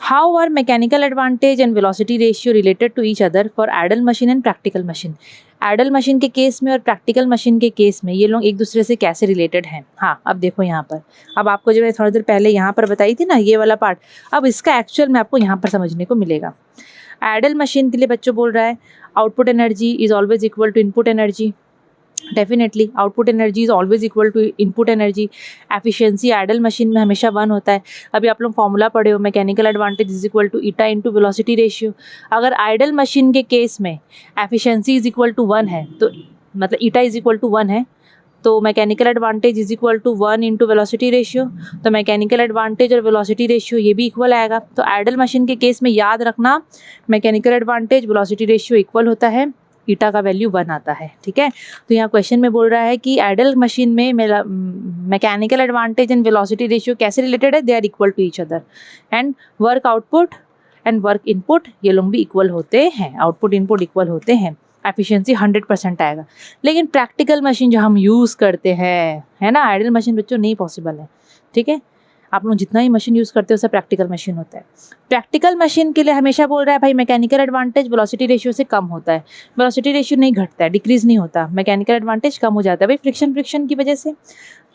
how are mechanical advantage and velocity ratio related to each other for ideal machine and practical machine? Ideal machine के केस में और प्रैक्टिकल मशीन के केस में ये लोग एक दूसरे से कैसे रिलेटेड हैं? हाँ, अब देखो यहाँ पर, अब आपको जो मैं थोड़ी देर पहले यहाँ पर बताई थी ना ये वाला पार्ट, अब इसका एक्चुअल में आपको यहाँ पर समझने को मिलेगा। आइडल मशीन के लिए बच्चों बोल रहा है output energy is always equal to input energy. Definitely output energy is always equal to input energy. Efficiency ideal machine में हमेशा 1 होता है। अभी आप लोग फॉर्मूला पढ़े हो, mechanical advantage is equal to eta into velocity ratio. अगर आइडल मशीन के केस में एफिशिएंसी इज इक्वल टू 1 है, तो मतलब ईटा इज इक्वल टू 1 है, तो mechanical advantage is equal to 1 into velocity ratio. तो मैकेनिकल एडवांटेज और वेलोसिटी रेशियो ये भी इक्वल आएगा। तो आइडल मशीन के केस में याद रखना mechanical advantage velocity ratio equal होता है, ईटा का वैल्यू 1 आता है। ठीक है, तो यहाँ क्वेश्चन में बोल रहा है कि आइडल मशीन में mechanical advantage and velocity ratio कैसे रिलेटेड है? They are equal to each other. And work output and work input ये लोग भी इक्वल होते हैं, आउटपुट इनपुट इक्वल होते हैं। एफिशिएंसी 100% आएगा। लेकिन प्रैक्टिकल मशीन जो हम यूज़ करते हैं, है ना, आइडल मशीन बच्चों नहीं पॉसिबल है। ठीक है, आप लोग जितना ही मशीन यूज़ करते हो सब प्रैक्टिकल मशीन होता है। प्रैक्टिकल मशीन के लिए हमेशा बोल रहा है भाई मैकेनिकल एडवांटेज वेलोसिटी रेशियो से कम होता है। वेलोसिटी रेशियो नहीं घटता है, डिक्रीज नहीं होता, मैकेनिकल एडवांटेज कम हो जाता है भाई फ्रिक्शन की वजह से।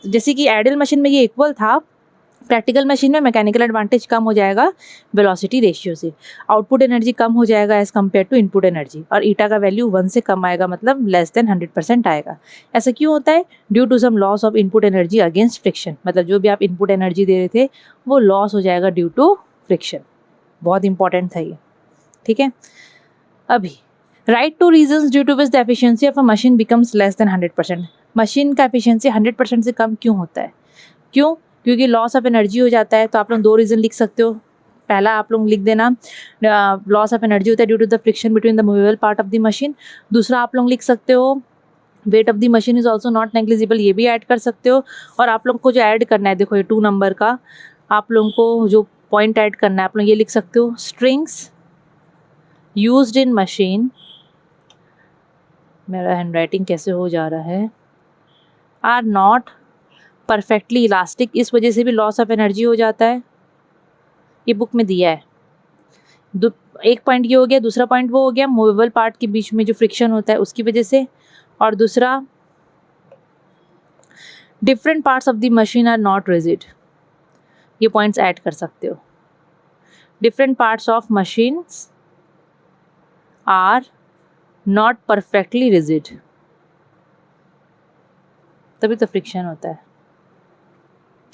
जैसे कि आइडल मशीन में ये इक्वल था, प्रैक्टिकल मशीन में मैकेनिकल एडवांटेज कम हो जाएगा वेलोसिटी रेशियो से। आउटपुट एनर्जी कम हो जाएगा as compare to input energy, और ईटा का वैल्यू 1 से कम आएगा, मतलब लेस देन 100% आएगा। ऐसा क्यों होता है? Due to some loss of input energy against friction, मतलब जो भी आप इनपुट एनर्जी दे रहे थे वो लॉस हो जाएगा ड्यू टू फ्रिक्शन। बहुत इंपॉर्टेंट था ये। ठीक है, अभी write two reasons due to which the efficiency of a machine becomes less than 100%। Machine का एफिशिएंसी 100% से कम क्यों होता है? क्यों? क्योंकि लॉस ऑफ एनर्जी हो जाता है। तो आप लोग 2 रीज़न लिख सकते हो। पहला आप लोग लिख देना लॉस ऑफ एनर्जी होता है due to the friction between the movable part of the machine. दूसरा आप लोग लिख सकते हो weight of the machine is also not negligible, ये भी ऐड कर सकते हो। और आप लोग को जो ऐड करना है, देखो ये 2 नंबर का आप लोगों को जो पॉइंट ऐड करना है, आप लोग ये लिख सकते हो स्ट्रिंग्स यूज्ड इन मशीन, मेरा हैंड राइटिंग कैसे हो जा रहा है, आर नॉट परफेक्टली इलास्टिक। इस वजह से भी लॉस ऑफ एनर्जी हो जाता है, ये बुक में दिया है। एक पॉइंट ये हो गया, दूसरा पॉइंट वो हो गया मूवेबल पार्ट के बीच में जो फ्रिक्शन होता है उसकी वजह से, और दूसरा different parts of the machine are not rigid, ये पॉइंट्स ऐड कर सकते हो। Different parts of machines are not perfectly rigid, तभी तो फ्रिक्शन होता है।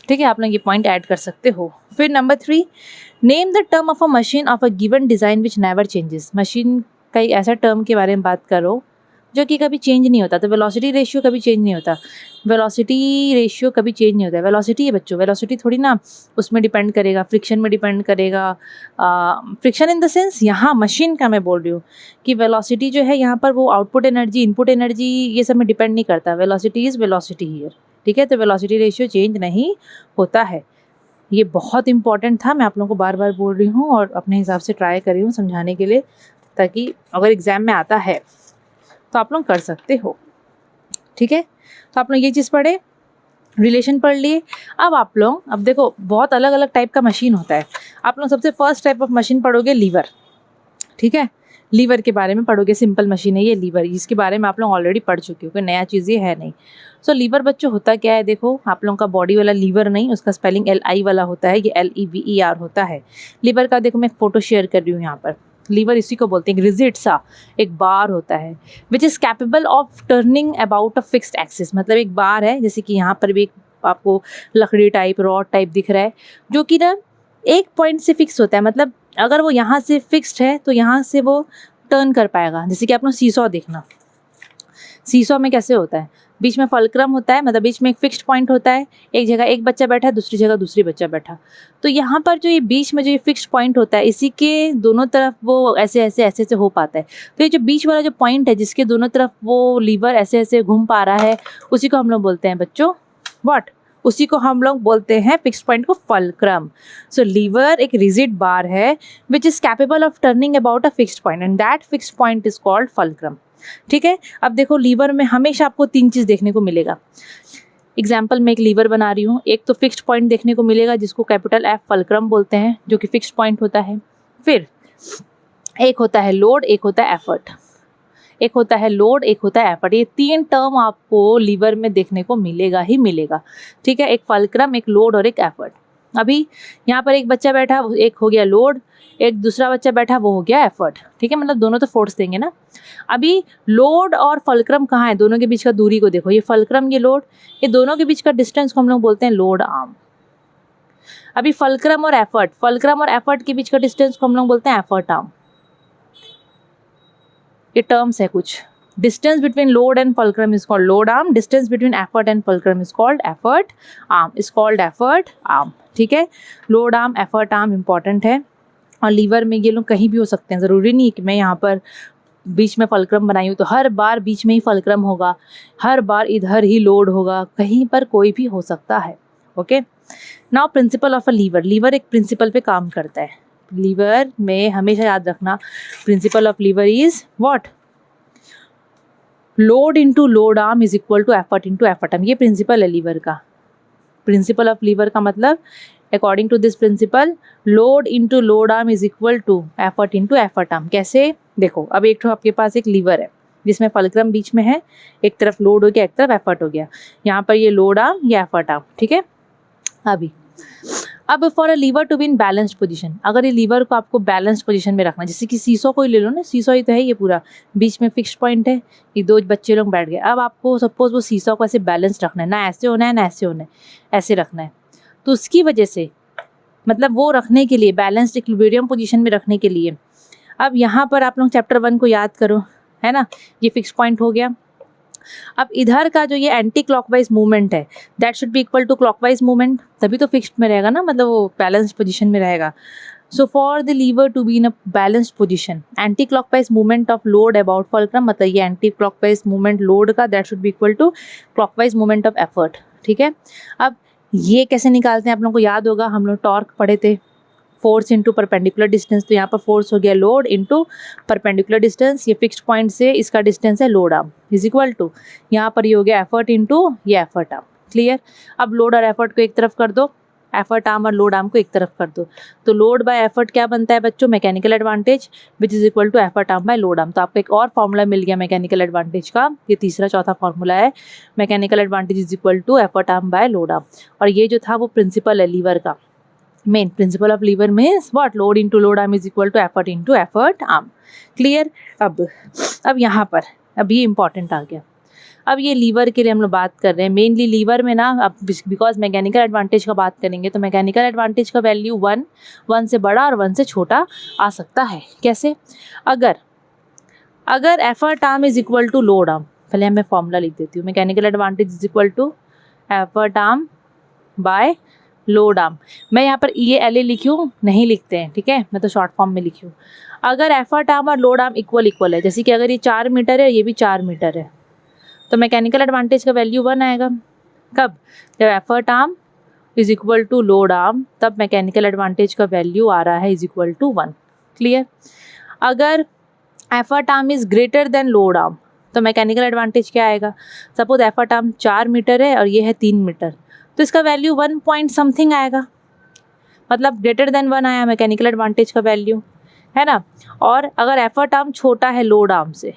ठीक है, आप लोग ये पॉइंट ऐड कर सकते हो। फिर number 3, name the term of a machine of a given design which never changes. Machine का एक ऐसा टर्म के बारे में बात करो जो कि कभी चेंज नहीं होता। तो वेलोसिटी रेशियो कभी चेंज नहीं होता, वेलोसिटी रेशियो कभी चेंज नहीं होता है। वेलोसिटी है बच्चों, वेलोसिटी थोड़ी ना उसमें डिपेंड करेगा, फ्रिक्शन में डिपेंड करेगा। फ्रिक्शन इन द सेंस यहाँ मशीन का मैं बोल रही हूँ कि वेलोसिटी जो है यहाँ पर वो आउटपुट एनर्जी, इनपुट एनर्जी ये सब में डिपेंड नहीं करता। Velocity is velocity here. ठीक है, तो वेलोसिटी रेशियो चेंज नहीं होता है। ये बहुत इंपॉर्टेंट था, मैं आप लोगों को बार बार बोल रही हूँ और अपने हिसाब से ट्राई कर रही हूँ समझाने के लिए, ताकि अगर एग्ज़ाम में आता है तो आप लोग कर सकते हो। ठीक है, तो आप लोग ये चीज़ पढ़े, रिलेशन पढ़ लिए। अब आप लोग, अब देखो बहुत अलग अलग टाइप का मशीन होता है। आप लोग सबसे फर्स्ट टाइप ऑफ मशीन पढ़ोगे लीवर। ठीक है, लीवर के बारे में पढ़ोगे। सिंपल मशीन है ये लीवर, इसके बारे में आप लोग ऑलरेडी पढ़ चुके हो, कोई नया चीज़ ये है नहीं। सो लीवर बच्चों होता क्या है, देखो आप लोगों का बॉडी वाला लीवर नहीं, उसका स्पेलिंग LI वाला होता है, ये LEVER होता है लीवर का। देखो मैं एक फ़ोटो शेयर कर रही हूँ यहाँ पर। लीवर इसी को बोलते हैं, एक रिजिड सा एक बार होता है which is capable of turning about a fixed axis. मतलब एक बार है, जैसे कि यहाँ पर भी एक आपको लकड़ी टाइप रॉड टाइप दिख रहा है, जो कि ना एक पॉइंट से फिक्स होता है। मतलब अगर वो यहाँ से फिक्स्ड है तो यहाँ से वो टर्न कर पाएगा। जैसे कि आप लोग सीसॉ देखना, सीसॉ में कैसे होता है, बीच में फलक्रम होता है, मतलब बीच में एक फिक्स्ड पॉइंट होता है, एक जगह एक बच्चा बैठा है, दूसरी जगह दूसरी बच्चा बैठा। तो यहाँ पर जो ये बीच में जो ये फिक्स्ड पॉइंट होता है, इसी के दोनों तरफ वो ऐसे ऐसे ऐसे ऐसे हो पाता है। तो ये जो बीच वाला जो पॉइंट है, जिसके दोनों तरफ वो लीवर ऐसे ऐसे घूम पा रहा है, उसी को हम लोग बोलते हैं बच्चों व्हाट, उसी को हम लोग बोलते हैं फिक्स्ड पॉइंट को फलक्रम। सो लीवर एक रिजिड बार है which is capable of turning about a fixed point, and that fixed point is called fulcrum. ठीक है, अब देखो लीवर में हमेशा आपको 3 चीज़ देखने को मिलेगा। एग्जाम्पल मैं एक लीवर बना रही हूँ, एक तो फिक्स्ड पॉइंट देखने को मिलेगा जिसको कैपिटल F फल्क्रम बोलते हैं, जो कि फिक्स्ड पॉइंट होता है। फिर एक होता है लोड, एक होता है एफर्ट, एक होता है लोड, एक होता है एफर्ट। ये 3 टर्म आपको लीवर में देखने को मिलेगा ही मिलेगा, ठीक है। एक फल्क्रम, एक लोड और एक एफर्ट। अभी यहाँ पर एक बच्चा बैठा, एक हो गया लोड, एक दूसरा बच्चा बैठा, वो हो गया एफर्ट, ठीक है। मतलब दोनों तो फोर्स देंगे ना। अभी लोड और फल्क्रम कहाँ है, दोनों के बीच का दूरी को देखो, ये फल्क्रम, ये लोड, ये दोनों के बीच का डिस्टेंस को हम लोग बोलते हैं लोड आर्म। अभी फल्क्रम और एफर्ट के बीच का डिस्टेंस को हम लोग बोलते हैं एफर्ट आर्म। ये टर्म्स है कुछ। Distance between load and fulcrum is called load arm, distance between effort and fulcrum is called effort arm, is called effort arm, ठीक है। Load arm, effort arm important है। और लीवर में ये लोग कहीं भी हो सकते हैं, ज़रूरी नहीं कि मैं यहाँ पर बीच में फल्क्रम बनाई हूँ तो हर बार बीच में ही फल्क्रम होगा, हर बार इधर ही लोड होगा, कहीं पर कोई भी हो सकता है। Okay, now principle of a lever. Lever एक प्रिंसिपल पे काम करता है। लीवर में हमेशा याद रखना, principle of lever is what, load into load arm is equal to effort into effort arm. ये प्रिंसिपल है लीवर का। प्रिंसिपल ऑफ लीवर का मतलब, according to this principle, load into load arm is equal to effort into effort arm. कैसे, देखो अब एक तो आपके पास एक लीवर है जिसमें फल्क्रम बीच में है, एक तरफ लोड हो गया, एक तरफ एफर्ट हो गया, यहाँ पर ये लोड आर्म, ये एफर्ट आर्म, ठीक है। अब for a lever to be in balanced position, अगर ये लीवर को आपको बैलेंस्ड पोजीशन में रखना, जैसे कि सीसो को ही ले लो ना, सीसो ही तो है ये पूरा, बीच में फिक्स्ड पॉइंट है, ये 2 बच्चे लोग बैठ गए। अब आपको सपोज वो सीसो को ऐसे बैलेंस रखना है, ना ऐसे होना है ना ऐसे होना है, ऐसे रखना है। तो उसकी वजह से, मतलब वो रखने के लिए, बैलेंस्ड इक्विलिब्रियम पोजीशन में रखने के लिए, अब यहाँ पर आप लोग चैप्टर 1 को याद करो, है ना। ये फिक्स पॉइंट हो गया। अब इधर का जो ये एंटी क्लॉकवाइज मूवमेंट है, that should be equal to clockwise movement, तभी तो फिक्स्ड में रहेगा ना, मतलब वो बैलेंस्ड पोजीशन में रहेगा। So for the lever to be in a balanced position, anti clockwise movement of load about fulcrum, मतलब ये एंटी क्लॉकवाइज मूवमेंट लोड का, that should be equal to clockwise movement of effort, ठीक है। अब ये कैसे निकालते हैं, आप लोगों को याद होगा, हम लोग टॉर्क पढ़े थे, फोर्स इंटू परपेंडिकुलर डिस्टेंस। तो यहाँ पर फोर्स हो गया लोड इंटू परपेंडिकुलर डिस्टेंस, ये फिक्स्ड पॉइंट से इसका डिस्टेंस है load arm, is equal to, यहाँ पर ये हो गया एफर्ट इंटू ये एफर्ट आर्म, क्लियर। अब लोड और एफर्ट को एक तरफ कर दो, एफर्ट आर्म और लोड आर्म को एक तरफ कर दो, तो लोड बाय एफर्ट क्या बनता है बच्चों, mechanical advantage, which is equal to effort arm by load arm. तो आपको एक और फॉर्मूला मिल गया मैकेनिकल एडवांटेज का, ये तीसरा चौथा फॉर्मूला है, mechanical advantage is equal to effort arm by load arm. और ये जो था वो प्रिंसिपल है लीवर का, main principle of lever means what, load into load arm is equal to effort arm, clear. अब यहाँ पर अब ये इंपॉर्टेंट आ गया। अब ये लीवर के लिए हम लोग बात कर रहे हैं, मेनली लीवर में ना, अब बिकॉज मैकेनिकल एडवांटेज का बात करेंगे तो मैकेनिकल एडवांटेज का वैल्यू 1 से बड़ा और 1 से छोटा आ सकता है। कैसे, अगर effort arm is equal to load arm, पहले मैं फॉर्मूला लिख देती हूँ, mechanical advantage is equal to effort arm by load arm. मैं यहाँ पर ये एल ए लिखी हूँ, नहीं लिखते हैं, ठीक है, मैं तो शॉर्ट फॉर्म में लिखी हूँ। अगर एफर्ट आर्म और लोड आर्म इक्वल है, जैसे कि अगर ये 4 मीटर है, ये भी 4 मीटर है, तो मैकेनिकल एडवांटेज का वैल्यू 1 आएगा। कब, जब effort arm is equal to load arm, तब मैकेनिकल एडवांटेज का वैल्यू आ रहा है इज इक्वल टू 1, क्लियर। अगर effort arm is greater than load arm, तो मैकेनिकल एडवांटेज क्या आएगा, सपोज एफर्ट आर्म 4 मीटर है और ये है 3 मीटर, तो इसका वैल्यू 1 पॉइंट समथिंग आएगा, मतलब ग्रेटर देन 1 आया मैकेनिकल एडवांटेज का वैल्यू, है ना। और अगर एफर्ट आर्म छोटा है लोड आर्म से,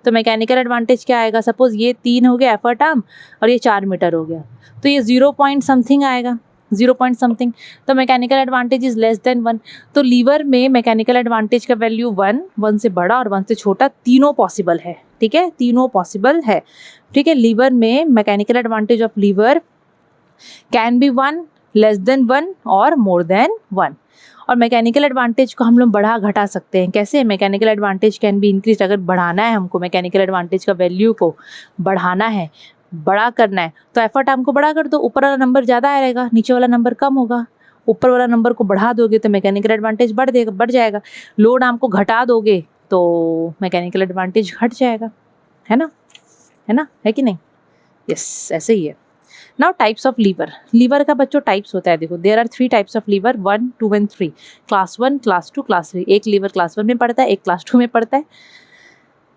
तो मैकेनिकल एडवांटेज क्या आएगा, सपोज ये 3 हो गया एफर्ट आर्म और ये 4 मीटर हो गया, तो ये 0 पॉइंट समथिंग आएगा, 0 पॉइंट समथिंग, तो mechanical advantage is less than 1। तो लीवर में मैकेनिकल एडवांटेज का वैल्यू 1 से बड़ा और 1 से छोटा, तीनों पॉसिबल है, ठीक है, तीनों पॉसिबल है, ठीक है। लीवर में mechanical advantage of lever can be 1, less than 1 और मोर देन 1। और मैकेनिकल एडवांटेज को हम लोग बढ़ा घटा सकते हैं। कैसे, mechanical advantage can be increase, अगर बढ़ाना है हमको, मैकेनिकल एडवांटेज का वैल्यू को बढ़ाना है, बड़ा करना है, तो एफर्ट आर्म को बड़ा कर दो, ऊपर वाला नंबर ज़्यादा आएगा, नीचे वाला नंबर कम होगा। ऊपर वाला नंबर को बढ़ा दोगे तो मैकेनिकल एडवांटेज बढ़ जाएगा, लोड आर्म को घटा दोगे तो मैकेनिकल एडवांटेज घट जाएगा, है ना, है कि नहीं, यस, ऐसे ही है। Now types of lever. Lever का बच्चों टाइप्स होता है, देखो there are 3 types of lever, 1, 2 and 3, class 1, class 2, class 3। एक लीवर क्लास 1 में पड़ता है, एक क्लास 2 में पड़ता है।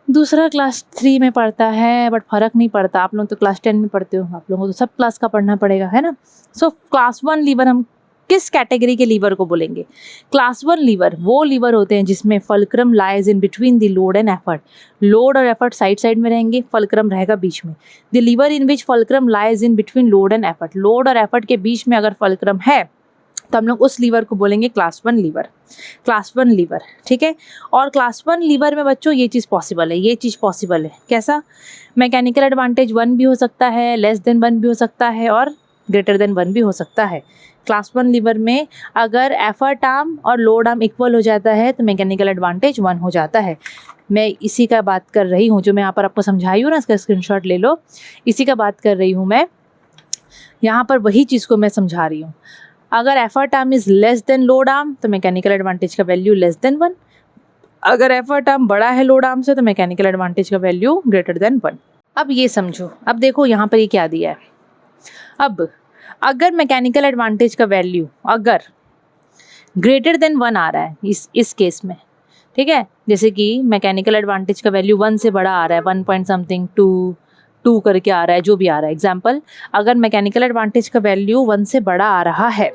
दूसरा क्लास 3 में पढ़ता है, बट फ़र्क नहीं पड़ता, आप लोग तो क्लास 10 में पढ़ते हो, आप लोगों को तो सब क्लास का पढ़ना पड़ेगा, है ना। सो क्लास 1 लीवर हम किस कैटेगरी के लीवर को बोलेंगे? क्लास 1 लीवर वो लीवर होते हैं जिसमें fulcrum lies in between the load and effort. Load और एफर्ट साइड साइड में रहेंगे, फल्क्रम रहेगा बीच में। The lever in which fulcrum lies in between load and effort, load और एफर्ट के बीच में अगर फल्क्रम है तो हम लोग उस लीवर को बोलेंगे क्लास 1 लीवर। क्लास 1 लीवर, ठीक है। और क्लास 1 लीवर में बच्चों ये चीज़ पॉसिबल है, ये चीज़ पॉसिबल है। कैसा? मैकेनिकल एडवांटेज 1 भी हो सकता है, लेस देन 1 भी हो सकता है, और ग्रेटर देन 1 भी हो सकता है। क्लास 1 लीवर में अगर एफर्ट आर्म और लोड आर्म इक्वल हो जाता है तो मैकेनिकल एडवांटेज 1 हो जाता है। मैं इसी का बात कर रही हूँ, जो मैं यहाँ पर आपको समझाई हूँ ना, इसका स्क्रीनशॉट ले लो। इसी का बात कर रही हूँ मैं, यहाँ पर वही चीज़ को मैं समझा रही हूँ। अगर effort arm is less than load arm तो मैकेनिकल एडवांटेज का वैल्यू लेस देन 1। अगर एफर्ट आर्म बड़ा है लोड आर्म से तो मैकेनिकल एडवांटेज का वैल्यू ग्रेटर देन 1। अब ये समझो, अब देखो यहाँ पर ये क्या दिया है। अब अगर मैकेनिकल एडवांटेज का वैल्यू अगर ग्रेटर देन 1 आ रहा है इस केस में, ठीक है, जैसे कि मैकेनिकल एडवांटेज का वैल्यू 1 से बड़ा आ रहा है, 1 पॉइंट समथिंग 2 करके आ रहा है, जो भी आ रहा है एग्जाम्पल, अगर मैकेनिकल एडवांटेज का वैल्यू 1 से बड़ा आ रहा है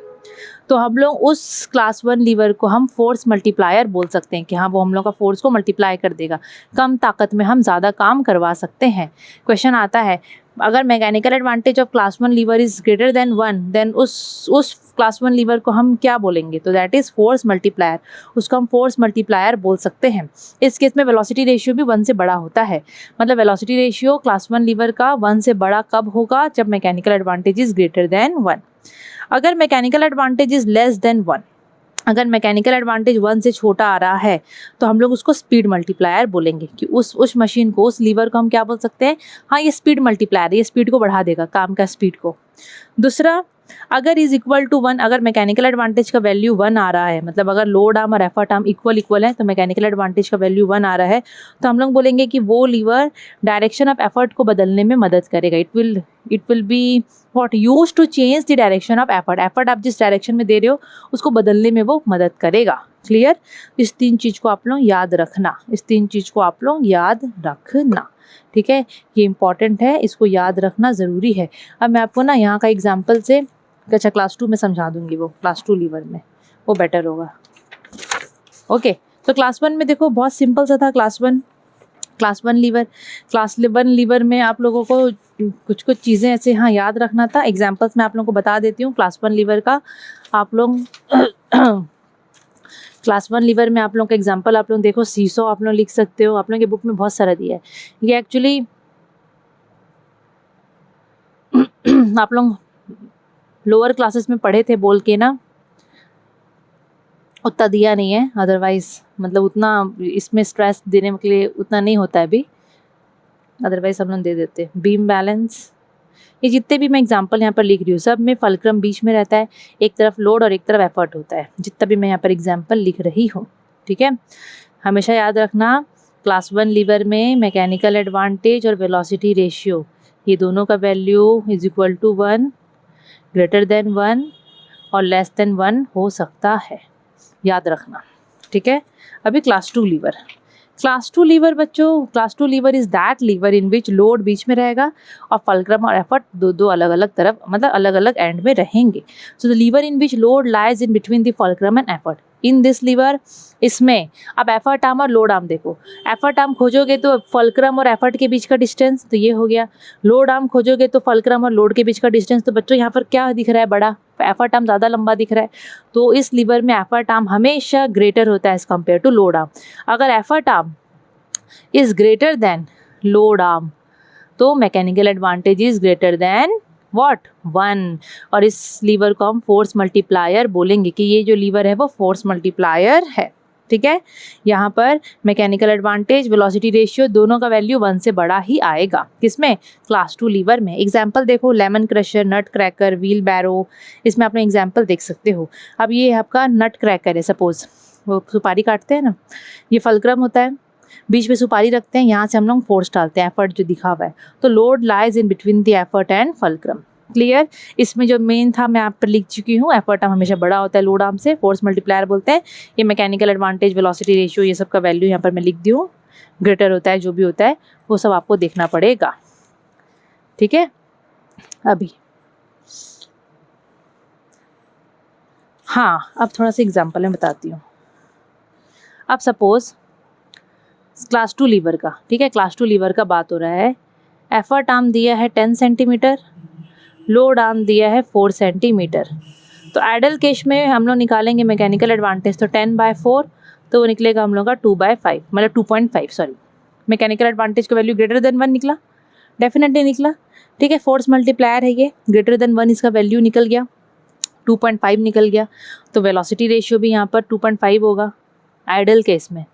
तो हम लोग उस क्लास 1 लीवर को हम फोर्स मल्टीप्लायर बोल सकते हैं कि हाँ वो हम लोग का फोर्स को मल्टीप्लाई कर देगा, कम ताकत में हम ज़्यादा काम करवा सकते हैं। क्वेश्चन आता है, अगर mechanical advantage of class 1 lever is greater than 1 then उस क्लास 1 लीवर को हम क्या बोलेंगे? तो दैट इज़ फोर्स मल्टीप्लायर, उसको हम फोर्स मल्टीप्लायर बोल सकते हैं। इस केस में वेलोसिटी रेशियो भी 1 से बड़ा होता है, मतलब वेलोसिटी रेशियो क्लास 1 लीवर का 1 से बड़ा कब होगा? जब mechanical advantage is greater than 1। अगर mechanical advantage is less than 1, अगर मैकेनिकल एडवांटेज 1 से छोटा आ रहा है तो हम लोग उसको स्पीड मल्टीप्लायर बोलेंगे कि उस मशीन को, उस लीवर को हम क्या बोल सकते हैं? हाँ, ये स्पीड मल्टीप्लायर है, ये स्पीड को बढ़ा देगा, काम का स्पीड को। दूसरा, अगर इज इक्वल टू 1, अगर मैकेनिकल एडवांटेज का वैल्यू 1 आ रहा है, मतलब अगर लोड आर्म और एफर्ट आर्म इक्वल है तो मैकेनिकल एडवांटेज का वैल्यू 1 आ रहा है, तो हम लोग बोलेंगे कि वो लीवर डायरेक्शन ऑफ एफर्ट को बदलने में मदद करेगा। It will be what use to change the direction of effort. Effort आप जिस डायरेक्शन में दे रहे हो उसको बदलने में वो मदद करेगा। क्लियर? इस 3 चीज़ को आप लोग याद रखना, इस 3 चीज़ को आप लोग याद रखना, ठीक है। ये इंपॉर्टेंट है, इसको याद रखना ज़रूरी है। अब मैं आपको ना यहाँ का एग्जाम्पल से, अच्छा क्लास 2 में समझा दूंगी, वो क्लास 2 लीवर में वो बेटर होगा। ओके, तो क्लास 1 में देखो बहुत सिंपल सा था। क्लास 1 लीवर में आप लोगों को कुछ चीज़ें ऐसे हाँ याद रखना था। एग्जाम्पल्स मैं आप लोगों को बता देती हूँ क्लास 1 लीवर का। आप लोग क्लास 1 लीवर में आप लोगों का एग्जाम्पल आप लोग देखो, सीसो आप लोग लिख सकते हो, आप लोगों के बुक में बहुत सारा दिया है। ये एक्चुअली आप लोग लोअर क्लासेस में पढ़े थे बोल के ना उतना दिया नहीं है, अदरवाइज़ मतलब उतना इसमें स्ट्रेस देने के लिए उतना नहीं होता है अभी, अदरवाइज़ हम लोग दे देते। बीम बैलेंस, ये जितने भी मैं एग्जांपल यहाँ पर लिख रही हूँ सब में फल्क्रम बीच में रहता है, एक तरफ लोड और एक तरफ एफर्ट होता है, जितना भी मैं यहाँ पर एग्जांपल लिख रही हूँ, ठीक है। हमेशा याद रखना क्लास 1 लीवर में मैकेनिकल एडवांटेज और वेलोसिटी रेशियो ये दोनों का value is equal to 1, greater than 1 और लेस देन 1 हो सकता है, याद रखना, ठीक है। अभी क्लास 2 लीवर बच्चों, class 2 lever is that lever in which load बीच में रहेगा और फल्क्रम और एफर्ट दो अलग अलग तरफ, मतलब अलग अलग एंड में रहेंगे। So the lever in which load lies in between the fulcrum and effort. In this lever, इसमें अब एफर्ट आर्म और लोड आर्म देखो, एफर्ट आर्म खोजोगे तो फल्क्रम और एफर्ट के बीच का डिस्टेंस तो ये हो गया, लोड आर्म खोजोगे तो फल्क्रम और लोड के बीच का डिस्टेंस, तो बच्चों यहाँ पर क्या दिख रहा है? बड़ा, एफर्ट आर्म ज़्यादा लंबा दिख रहा है, तो इस लीवर में एफर्ट आर्म हमेशा ग्रेटर होता है as compare to load arm. अगर effort arm is greater than load arm तो mechanical advantage is greater than what? 1। और इस लीवर को हम फोर्स मल्टीप्लायर बोलेंगे कि ये जो लीवर है वो फोर्स मल्टीप्लायर है, ठीक है। यहाँ पर मैकेनिकल एडवांटेज, वेलोसिटी रेशियो दोनों का वैल्यू 1 से बड़ा ही आएगा। किसमें? क्लास 2 लीवर में। एग्जाम्पल देखो, लेमन क्रशर, नट क्रैकर, व्हील बैरो, इसमें आपने एग्जाम्पल देख सकते हो। अब ये आपका नट क्रैकर है, सपोज वो सुपारी काटते हैं ना, ये फल्क्रम होता है, बीच में सुपारी रखते हैं, यहाँ से हम लोग फोर्स डालते हैं, एफर्ट जो दिखा हुआ है, तो load lies in between the effort and fulcrum. Clear? इसमें जो मेन था मैं आप पर लिख चुकी हूँ, एफर्ट आर्म हमेशा बड़ा होता है लोड आर्म से, फोर्स मल्टीप्लायर बोलते हैं। ये मैकेनिकल एडवांटेज, वेलोसिटी रेशियो, ये सब का वैल्यू यहाँ पर मैं लिख दी हूँ। ग्रेटर होता है, जो भी होता है वो सब आपको देखना पड़ेगा, ठीक है। अभी हाँ, अब थोड़ा सा एग्जांपल मैं बताती हूँ। अब सपोज क्लास 2 लीवर का, ठीक है, क्लास 2 लीवर का बात हो रहा है। एफर्ट आर्म दिया है 10 सेंटीमीटर, लोड आर्म दिया है 4 सेंटीमीटर। तो आइडल केस में हम लोग निकालेंगे मैकेनिकल एडवांटेज, तो 10/4 तो वो निकलेगा हम लोग का 2/5, मतलब 2.5, सॉरी, मैकेनिकल एडवांटेज का वैल्यू ग्रेटर देन 1 निकला, डेफिनेटली निकला, ठीक है। फोर्स मल्टीप्लायर है ये, ग्रेटर देन 1 इसका वैल्यू निकल गया, 2.5 निकल गया। तो वेलोसिटी रेशियो भी यहाँ पर 2.5 होगा आइडल केस में।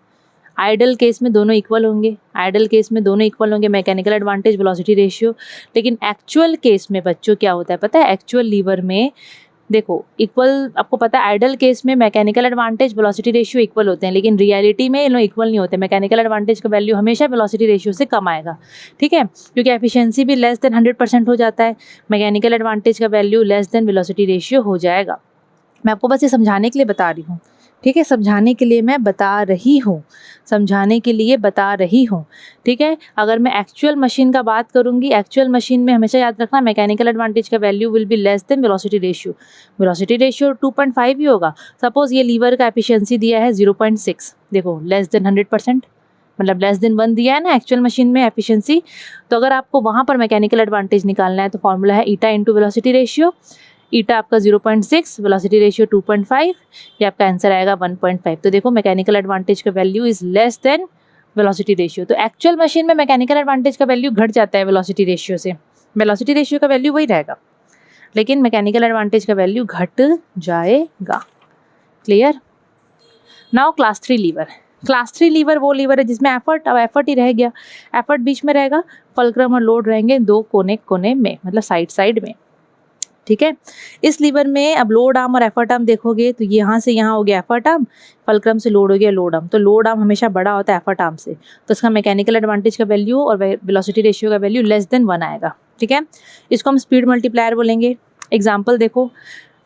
आइडल केस में दोनों इक्वल होंगे, आइडल केस में दोनों इक्वल होंगे, मैकेनिकल एडवांटेज वेलोसिटी रेशियो। लेकिन एक्चुअल केस में बच्चों क्या होता है पता है, एक्चुअल लीवर में देखो इक्वल, आपको पता है आइडल केस में mechanical advantage velocity ratio equal होते हैं, लेकिन रियलिटी में ये लोग इक्वल नहीं होते। मैकेनिकल एडवांटेज का वैल्यू हमेशा वेलोसिटी रेशियो से कम आएगा, ठीक है, क्योंकि एफिशिएंसी भी लेस देन 100% हो जाता है। मैकेनिकल एडवांटेज का value less than velocity ratio हो जाएगा। मैं आपको बस ये समझाने के लिए बता रही हूँ, ठीक है, समझाने के लिए मैं बता रही हूँ, समझाने के लिए बता रही हूँ, ठीक है। अगर मैं एक्चुअल मशीन का बात करूँगी, एक्चुअल मशीन में हमेशा याद रखना मैकेनिकल एडवांटेज का value will be less than velocity ratio. Velocity ratio 2.5 ही होगा। सपोज ये लीवर का एफिशिएंसी दिया है 0.6, देखो लेस देन 100%, मतलब लेस देन 1 दिया है ना एक्चुअल मशीन में एफिशिएंसी। तो अगर आपको वहाँ पर मैकेनिकल एडवांटेज निकालना है तो फॉर्मूला है ईटा इंटू वेलोसिटी रेशियो। ईटा आपका 0.6, वेलोसिटी रेशियो 2.5, ये आपका आंसर आएगा 1.5। तो देखो मैकेनिकल एडवांटेज का value is less than velocity ratio. तो एक्चुअल मशीन में मैकेनिकल एडवांटेज का वैल्यू घट जाता है वेलोसिटी रेशियो से, वेलोसिटी रेशियो का वैल्यू वही रहेगा, लेकिन मैकेनिकल एडवांटेज का वैल्यू घट जाएगा। Clear. Now class 3 lever. Class 3 lever वो लीवर है जिसमें एफर्ट, अब एफर्ट ही रह गया, एफर्ट बीच में रहेगा, फलक्रम और लोड रहेंगे दो कोने कोने में, मतलब साइड साइड में, ठीक है। इस लीवर में अब लोड आर्म और एफर्ट आर्म देखोगे तो यहाँ से यहाँ हो गया एफर्ट आर्म, फलक्रम से लोड हो गया लोड आर्म। तो लोड आर्म हमेशा बड़ा होता है एफर्ट आर्म से, तो इसका मैकेनिकल एडवांटेज का वैल्यू और वेलोसिटी रेशियो का वैल्यू लेस देन 1 आएगा, ठीक है। इसको हम स्पीड मल्टीप्लायर बोलेंगे। एग्जाम्पल देखो,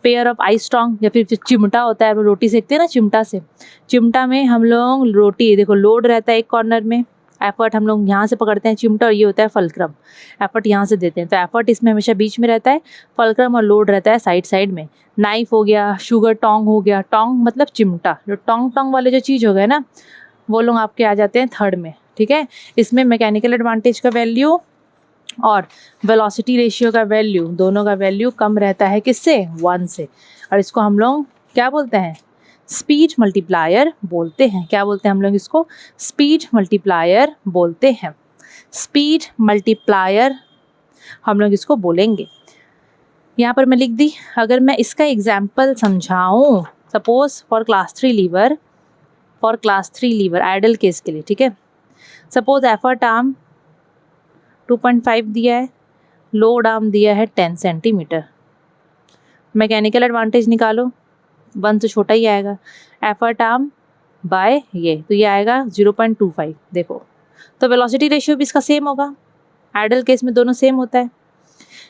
पेयर ऑफ आइस स्टोंग या फिर चिमटा होता है, रोटी सेकते हैं ना चिमटा से, चिमटा में हम लोग रोटी, देखो लोड रहता है एक कॉर्नर में, एफर्ट हम लोग यहाँ से पकड़ते हैं चिमटा और ये होता है फलक्रम, एफर्ट यहाँ से देते हैं, तो एफर्ट इसमें हमेशा बीच में रहता है, फलक्रम और लोड रहता है साइड साइड में। नाइफ हो गया, शुगर टोंग हो गया, टोंग मतलब चिमटा, जो टोंग टोंग वाले जो चीज़ हो गए ना वो लोग आपके आ जाते हैं थर्ड में, ठीक है। इसमें मैकेनिकल एडवांटेज का वैल्यू और वेलोसिटी रेशियो का वैल्यू, दोनों का वैल्यू कम रहता है किससे, 1 से, और इसको हम लोग क्या बोलते हैं, स्पीड मल्टीप्लायर बोलते हैं। क्या बोलते हैं हम लोग इसको, स्पीड मल्टीप्लायर बोलते हैं, स्पीड मल्टीप्लायर हम लोग इसको बोलेंगे। यहाँ पर मैं लिख दी, अगर मैं इसका एग्जाम्पल समझाऊँ, suppose for class 3 lever, for class 3 lever ideal case के लिए, ठीक है। सपोज एफर्ट आर्म 2.5 दिया है, लोड आर्म दिया है 10 सेंटीमीटर, मैकेनिकल एडवांटेज निकालो, 1 से छोटा ही आएगा, एफर्ट आर्म बाय ये, तो ये आएगा 0.25, देखो। तो वेलोसिटी रेशियो भी इसका सेम होगा, आइडल केस में दोनों सेम होता है।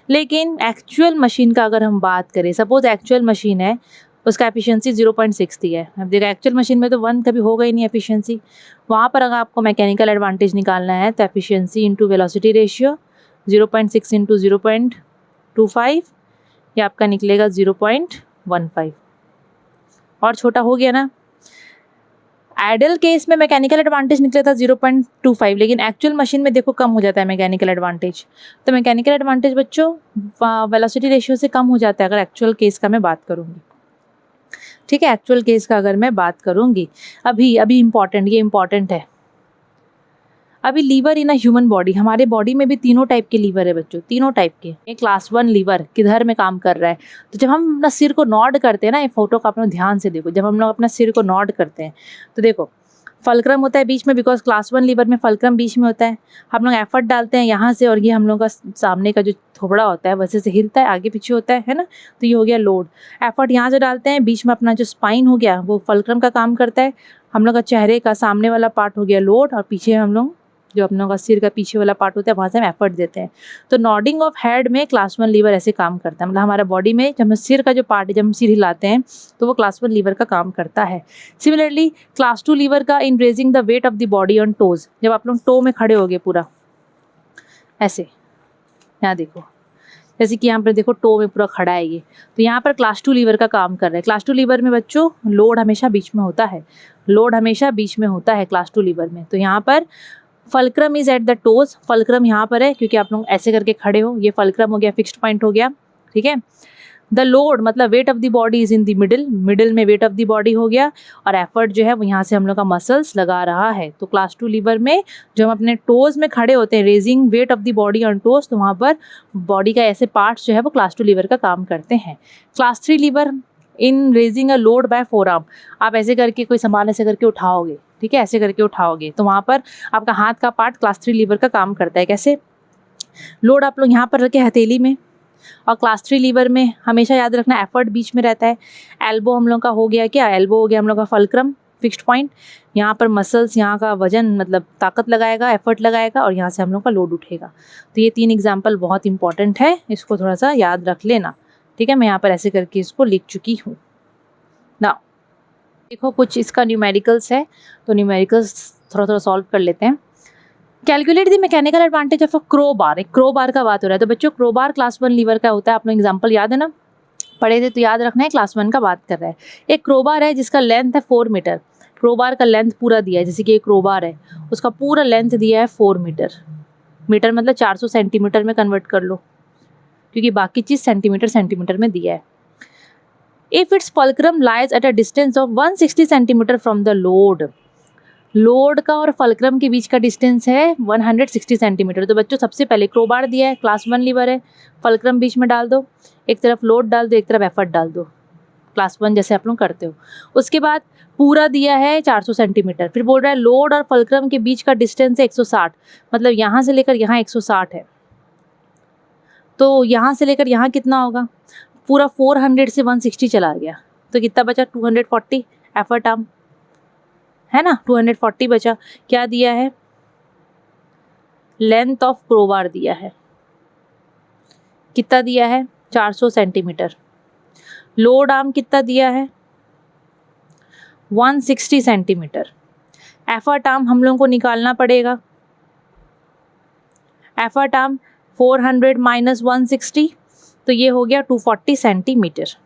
लेकिन एक्चुअल मशीन का अगर हम बात करें, सपोज एक्चुअल मशीन है, उसका एफिशिएंसी 0.6 दिया है, अब देखो एक्चुअल मशीन में तो 1 कभी होगा ही नहीं एफिशिएंसी, वहाँ पर अगर आपको मैकेनिकल एडवांटेज निकालना है तो efficiency into velocity ratio 0.6 into 0.25, ये आपका निकलेगा 0.15, और छोटा हो गया ना। आइडल केस में मैकेनिकल एडवांटेज निकला था 0.25, लेकिन एक्चुअल मशीन में देखो कम हो जाता है मैकेनिकल एडवांटेज। तो मैकेनिकल एडवांटेज बच्चों वेलोसिटी रेशियो से कम हो जाता है अगर एक्चुअल केस का मैं बात करूँगी, ठीक है। एक्चुअल केस का अगर मैं बात करूँगी, अभी इम्पॉर्टेंट, ये इम्पॉर्टेंट है। अभी lever in a human body, हमारे बॉडी में भी तीनों टाइप के लीवर है बच्चों, तीनों टाइप के। एक क्लास 1 लीवर किधर में काम कर रहा है, तो जब हम अपना सिर को नॉड करते हैं ना, ये फोटो का अपना ध्यान से देखो, जब हम लोग अपना सिर को नॉड करते हैं तो देखो फलक्रम होता है बीच में, बिकॉज क्लास 1 लीवर में फलक्रम बीच में होता है। हम लोग एफर्ट डालते हैं यहाँ से, और ये हम लोग का सामने का जो थोबड़ा होता है वैसे से हिलता है, आगे पीछे होता है ना, तो ये हो गया लोड। एफर्ट यहाँ से डालते हैं, बीच में अपना जो स्पाइन हो गया वो फलक्रम का काम करता है, हम लोग का चेहरे का सामने वाला पार्ट हो गया लोड, और पीछे हम लोग जो अपनों का सिर का पीछे वाला पार्ट होता है वहाँ से हम एफर्ट देते हैं। तो नॉडिंग ऑफ हेड में क्लास 1 लीवर ऐसे काम करता है, मतलब हमारा बॉडी में जब हम सिर का जो पार्ट है, जब हम सिर हिलाते हैं तो वो क्लास 1 लीवर का काम करता है। सिमिलरली क्लास 2 लीवर का इन raising the wait of the body on toes, जब आप लोग टो में खड़े हो गए पूरा ऐसे, यहाँ देखो जैसे कि यहाँ पर देखो टो में पूरा खड़ा है ये, तो यहाँ पर क्लास 2 लीवर का काम कर रहा है। क्लास 2 लीवर में बच्चों लोड हमेशा बीच में होता है, लोड हमेशा बीच में होता है क्लास 2 लीवर में। तो यहाँ पर fulcrum is at the toes, fulcrum यहाँ पर है क्योंकि आप लोग ऐसे करके खड़े हो, ये फल्क्रम हो गया, फिक्स्ड पॉइंट हो गया, ठीक है। द लोड मतलब wait of the body is in the middle, middle में वेट ऑफ द बॉडी हो गया, और एफर्ट जो है वो यहाँ से हम लोग का मसल्स लगा रहा है। तो क्लास 2 लीवर में जब हम अपने टोज में खड़े होते हैं, raising wait of the body on toes, तो वहाँ पर बॉडी का ऐसे पार्ट्स जो है वो क्लास 2 लीवर का काम करते हैं। Class 3 lever in raising a load by forearm, आप ऐसे करके कोई सामान ऐसे करके उठाओगे, ठीक है, ऐसे करके उठाओगे, तो वहाँ पर आपका हाथ का पार्ट क्लास 3 लीवर का काम करता है। कैसे? लोड आप लोग यहाँ पर रखे हथेली में, और क्लास 3 लीवर में हमेशा याद रखना एफर्ट बीच में रहता है। एल्बो हम लोग का हो गया क्या, एल्बो हो गया हम लोग का फल्क्रम, फिक्स्ड पॉइंट, यहाँ पर मसल्स यहाँ का वजन मतलब ताकत लगाएगा, एफर्ट लगाएगा, और यहाँ से हम लोग का लोड उठेगा। तो ये 3 एग्जाम्पल बहुत इंपॉर्टेंट है, इसको थोड़ा सा याद रख लेना, ठीक है। मैं यहाँ पर ऐसे करके इसको लिख चुकी हूँ ना। देखो कुछ इसका न्यूमेरिकल्स है, तो न्यूमेरिकल्स थोड़ा सॉल्व कर लेते हैं। Calculate the mechanical advantage of a crowbar, एक क्रोबार का बात हो रहा है। तो बच्चों क्रोबार क्लास 1 लीवर का होता है, आप लोग एग्जांपल याद है ना, पढ़े थे तो याद रखना है, क्लास 1 का बात कर रहा है। एक क्रोबार है जिसका लेंथ है 4 मीटर, क्रोबार का लेंथ पूरा दिया है, जैसे कि एक क्रोबार है उसका पूरा लेंथ दिया है 4 मीटर, मीटर मतलब 400 सेंटीमीटर में कन्वर्ट कर लो, क्योंकि बाकी चीज़ सेंटीमीटर में दिया है। If it's fulcrum lies at a distance of 160 centimetre from the load, load का और फल्क्रम के बीच का डिस्टेंस है 160 सेंटीमीटर। तो बच्चों सबसे पहले क्रोबार दिया है, क्लास 1 लीवर है, फल्क्रम बीच में डाल दो, एक तरफ लोड डाल दो, एक तरफ एफर्ट डाल दो, क्लास 1 जैसे आप लोग करते हो। उसके बाद पूरा दिया है 400 सेंटीमीटर, फिर बोल रहा है लोड और फल्क्रम के बीच का डिस्टेंस है 160, मतलब यहाँ से लेकर यहाँ 160 है, तो यहाँ से लेकर यहाँ कितना होगा, पूरा 400 से 160 चला गया, तो कितना बचा 240 एफर्ट आर्म, है ना, 240 बचा। क्या दिया है, लेंथ ऑफ क्रोबार दिया है, कितना दिया है 400 सेंटीमीटर। लोड आर्म कितना दिया है 160 सेंटीमीटर। एफर्ट आर्म हम लोगों को निकालना पड़ेगा, एफर्ट आर्म 400 माइनस 160, तो ये हो गया 240 सेंटीमीटर।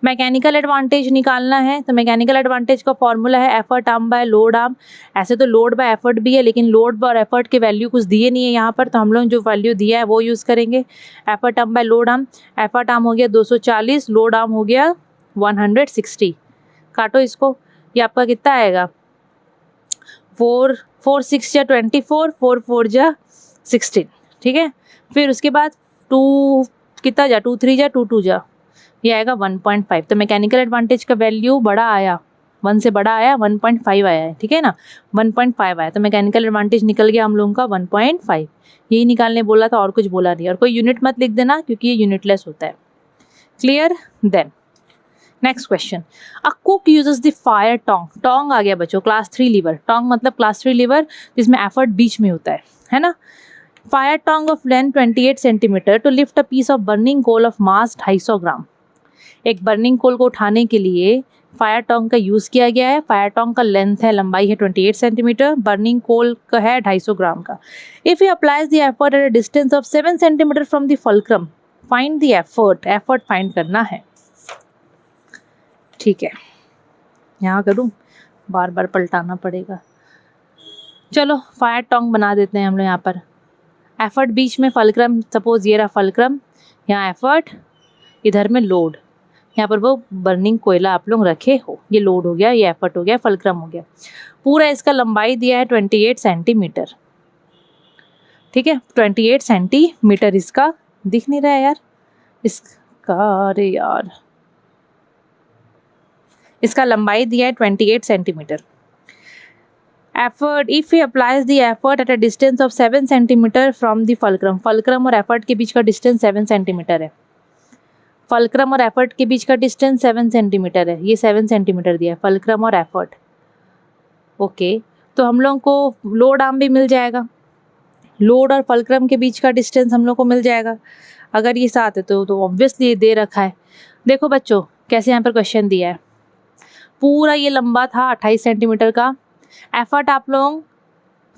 मैकेनिकल एडवांटेज निकालना है, तो मैकेनिकल एडवांटेज का फॉर्मूला है effort arm by load arm. ऐसे तो लोड बाय एफर्ट भी है, लेकिन लोड और एफर्ट के वैल्यू कुछ दिए नहीं है यहाँ पर, तो हम लोग जो वैल्यू दिया है वो यूज़ करेंगे। Effort arm by load arm, effort arm हो गया 240, लोड आर्म हो गया 160, काटो इसको, ये आपका कितना आएगा 4 6 जा 24, 4 4 जा 16, ठीक है। फिर उसके बाद 2 कितना जा 2 3 जा 2 2 जा, ये आएगा 1.5। तो मैकेनिकल एडवांटेज का वैल्यू बड़ा आया, 1 से बड़ा आया, 1.5 आया है, ठीक है ना, 1.5 आया, तो मैकेनिकल एडवांटेज निकल गया हम लोगों का 1.5। यही निकालने बोला था, और कुछ बोला नहीं, और कोई यूनिट मत लिख देना क्योंकि ये यूनिटलेस होता है। Clear? Then next question, a cook uses the fire tong, tong आ गया बच्चों क्लास 3 लीवर, टोंग मतलब क्लास 3 लीवर जिसमें एफर्ट बीच में होता है ना। Fire tong of length 28 centimetre to lift a piece of burning coal of mass 250 gram. एक बर्निंग कोल को उठाने के लिए फायर टोंग का यूज़ किया गया है। फायर टोंग का लेंथ है, लंबाई है 28 सेंटीमीटर, बर्निंग कोल का है 250 ग्राम का। If you applies the effort at a distance of 7 centimetre from the fulcrum, find the effort, effort find करना है, ठीक है। यहाँ करूँ, बार बार पलटाना पड़ेगा। चलो फायर टोंग बना देते हैं हम लोग यहाँ पर। एफर्ट बीच में फल्क्रम, सपोज ये रहा फल्क्रम, यहाँ एफर्ट, इधर में लोड, यहाँ पर वो बर्निंग कोयला आप लोग रखे हो, ये लोड हो गया, ये एफर्ट हो गया, फल्क्रम हो गया। पूरा इसका लंबाई दिया है 28 सेंटीमीटर, ठीक है, 28 सेंटीमीटर इसका दिख नहीं रहा है यार, इसका, अरे यार, इसका लंबाई दिया है 28 centimetre. Effort, if he applies the effort at a distance of 7 centimetre from the fulcrum, fulcrum और एफर्ट के बीच का डिस्टेंस 7 सेंटीमीटर है, फल्क्रम और एफर्ट के बीच का डिस्टेंस 7 सेंटीमीटर है, ये 7 सेंटीमीटर दिया है फल्क्रम और एफर्ट, ओके। तो हम लोग को लोड आर्म भी मिल जाएगा, लोड और फल्क्रम के बीच का डिस्टेंस हम लोग को मिल जाएगा। अगर ये साथ है तो ऑब्वियसली ये दे रखा है। देखो बच्चों कैसे यहाँ पर क्वेश्चन दिया है, पूरा ये लंबा था 28 सेंटीमीटर का, एफर्ट आप लोग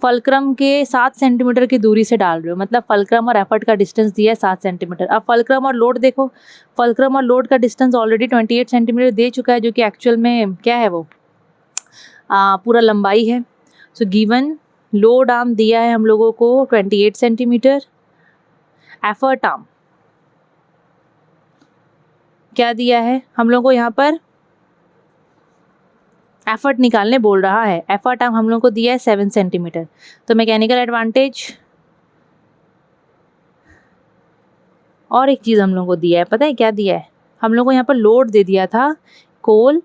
फल्क्रम के 7 सेंटीमीटर की दूरी से डाल रहे हो, मतलब फल्क्रम और एफर्ट का डिस्टेंस दिया है 7 सेंटीमीटर। अब फल्क्रम और लोड देखो, फल्क्रम और लोड का डिस्टेंस ऑलरेडी 28 सेंटीमीटर दे चुका है, जो कि एक्चुअल में क्या है वो पूरा लंबाई है। सो गिवन लोड आर्म दिया है हम लोगों को 28 सेंटीमीटर, एफर्ट आर्म क्या दिया है हम लोग को, यहाँ पर एफर्ट निकालने बोल रहा है, एफर्ट आर्म हम लोग को दिया है 7 सेंटीमीटर। तो मैकेनिकल एडवांटेज और एक चीज़ हम लोग को दिया है, पता है क्या दिया है, हम लोग को यहाँ पर लोड दे दिया था कोल,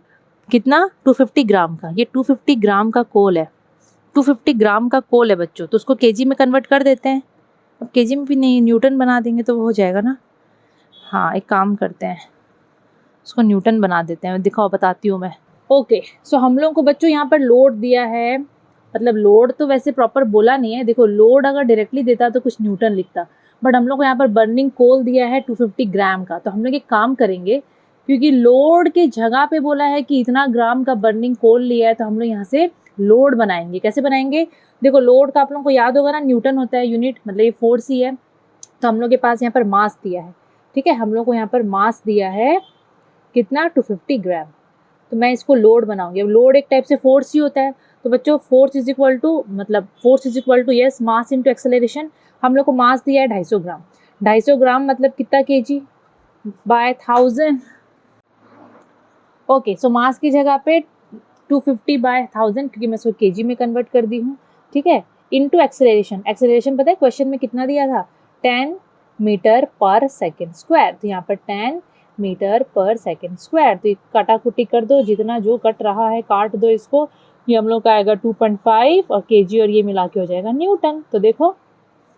कितना 250 ग्राम का, ये 250 ग्राम का कोल है, 250 ग्राम का कोल है बच्चों। तो उसको केजी में कन्वर्ट कर देते हैं, अब केजी में भी नहीं, न्यूटन बना देंगे तो वो हो जाएगा ना। हाँ एक काम करते हैं, उसको न्यूटन बना देते हैं, दिखाओ बताती हूँ मैं। ओके सो हम लोग को बच्चों यहाँ पर लोड दिया है, मतलब लोड तो वैसे प्रॉपर बोला नहीं है, देखो लोड अगर डायरेक्टली देता तो कुछ न्यूटन लिखता, बट हम लोग को यहाँ पर बर्निंग कोल दिया है 250 ग्राम का। तो हम लोग एक काम करेंगे, क्योंकि लोड के जगह पे बोला है कि इतना ग्राम का बर्निंग कोल लिया है, तो हम लोग यहाँ से लोड बनाएंगे। कैसे बनाएंगे, देखो लोड का आप लोगों को याद होगा ना, न्यूटन होता है यूनिट, मतलब ये फोर्स ही है। तो हम लोग के पास यहाँ पर मास दिया है, ठीक है, हम लोग को यहाँ पर मास दिया है कितना 250 ग्राम। तो मैं इसको लोड बनाऊंगी। अब लोड एक टाइप से फोर्स ही होता है, तो बच्चों फोर्स इज इक्वल टू, मतलब force is equal to yes mass into acceleration. हम लोग को मास दिया है 250 ग्राम, 250 ग्राम मतलब कितना केजी बाय 1000। ओके सो मास की जगह पे 250 बाय 1000, क्योंकि मैं इसको केजी में कन्वर्ट कर दी हूँ, ठीक है, इनटू एक्सेलरेशन। एक्सेलरेशन पता है क्वेश्चन में कितना दिया था, 10 मीटर पर सेकेंड स्क्वायर। तो यहाँ पर 10 मीटर पर सेकेंड स्क्वायर, तो काटा कुटी कर दो, जितना जो कट रहा है काट दो इसको, ये हम लोग का आएगा 2.5 और केजी, और ये मिला के हो जाएगा न्यूटन। तो देखो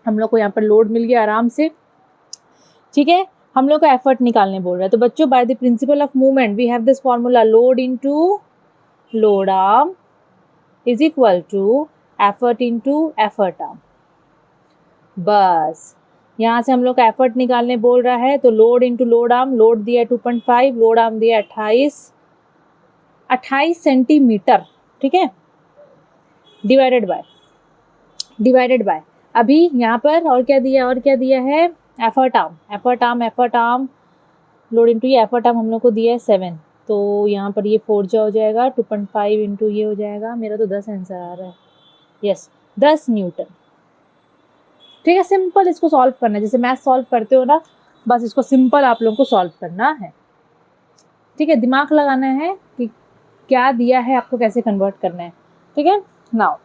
हम लोग को यहाँ पर लोड मिल गया आराम से, ठीक है। हम लोग को एफर्ट निकालने बोल रहा है, तो बच्चों by the principle of movement we have this formula, load into load arm is equal to effort into effort arm. बस यहाँ से हम लोग का एफर्ट निकालने बोल रहा है, तो load into load arm, load दिया है 2.5, लोड आर्म दिया है 28 सेंटीमीटर, ठीक है, डिवाइडेड बाय अभी यहाँ पर और क्या दिया है effort arm, effort arm load into ये एफर्ट आर्म हम लोग को दिया है 7, तो यहाँ पर ये 4 जा हो जाएगा, 2.5 इंटू ये हो जाएगा, मेरा तो 10 आंसर आ रहा है, यस 10 न्यूटन, ठीक है। सिंपल इसको सॉल्व करना है, जैसे मैथ सॉल्व करते हो ना, बस इसको सिंपल आप लोगों को सॉल्व करना है, ठीक है, दिमाग लगाना है कि क्या दिया है आपको, कैसे कन्वर्ट करना है, ठीक है। Now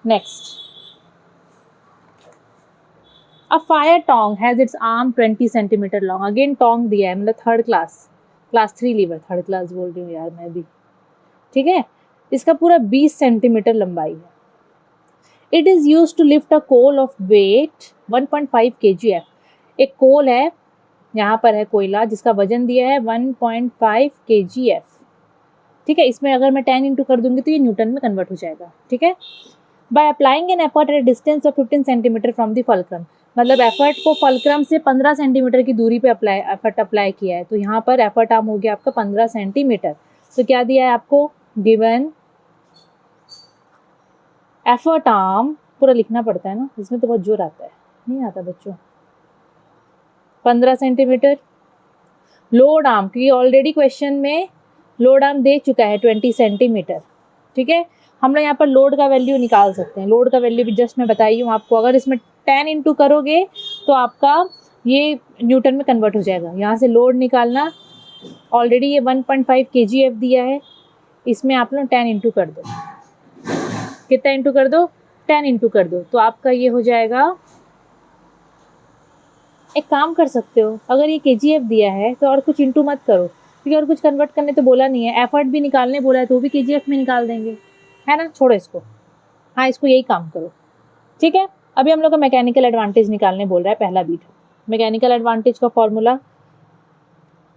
next, a fire tong has its arm 20 centimetre long, again tong दिया है, मतलब third class 3 lever, third class बोल रही हूँ यार मैं भी, ठीक है, इसका पूरा 20 सेंटीमीटर लंबाई है। It is use to lift a coal of weight 1.5 kgf, एक कोल है, यहाँ पर है कोयला जिसका वजन दिया है 1.5 kgf, ठीक है। इसमें अगर मैं 10 इंटू कर दूंगी तो ये न्यूटन में कन्वर्ट हो जाएगा, ठीक है। By applying an effort at a distance of 15 centimetre from the fulcrum, मतलब एफर्ट को फल्क्रम से 15 सेंटीमीटर की दूरी पे एफर्ट अप्लाई किया है, तो यहाँ पर एफर्ट आर्म हो गया आपका 15 सेंटीमीटर। तो क्या दिया है आपको, गिवन एफर्ट आर्म, पूरा लिखना पड़ता है ना, इसमें तो बहुत जोर आता है, नहीं आता बच्चों, 15 सेंटीमीटर। लोड आर्म, क्योंकि ऑलरेडी क्वेश्चन में लोड आर्म दे चुका है 20 सेंटीमीटर, ठीक है। हम लोग यहाँ पर लोड का वैल्यू निकाल सकते हैं, लोड का वैल्यू भी जस्ट मैं बताई हूँ आपको, अगर इसमें 10 इंटू करोगे तो आपका ये न्यूटन में कन्वर्ट हो जाएगा। यहाँ से लोड निकालना, ऑलरेडी ये 1.5 kgf दिया है, इसमें आप लोग 10 इंटू कर दो, कितना इंटू कर दो, 10 इंटू कर दो, तो आपका ये हो जाएगा, एक काम कर सकते हो, अगर ये kgf दिया है तो और कुछ इंटू मत करो, क्योंकि और कुछ कन्वर्ट करने तो बोला नहीं है, एफर्ट भी निकालने बोला है तो भी kgf में निकाल देंगे, है ना, छोड़ो इसको, हाँ इसको यही काम करो, ठीक है। अभी हम लोग का मैकेनिकल एडवांटेज निकालने बोल रहा है, पहला बीट, मैकेनिकल एडवांटेज का formula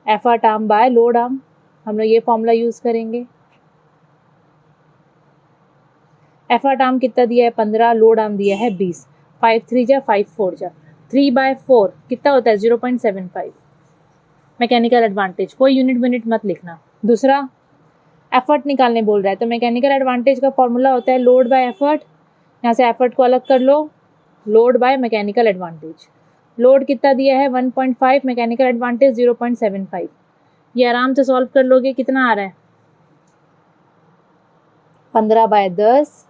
effort arm by load arm, हम लोग ये फॉर्मूला यूज करेंगे। एफर्ट आर्म कितना दिया है 15, लोड आर्म दिया है 20, 5 3 जा 5 4 जा 3/4 कितना होता है 0.75 मैकेनिकल एडवांटेज। कोई यूनिट मत लिखना। दूसरा एफर्ट निकालने बोल रहा है तो मैकेनिकल एडवांटेज का फॉर्मूला होता है लोड बाय एफर्ट। यहाँ से एफर्ट को अलग कर लो, load by mechanical advantage. Load कितना दिया है 1.5, मैकेनिकल एडवांटेज 0.75। ये आराम से सॉल्व कर लोगे, कितना आ रहा है 15/10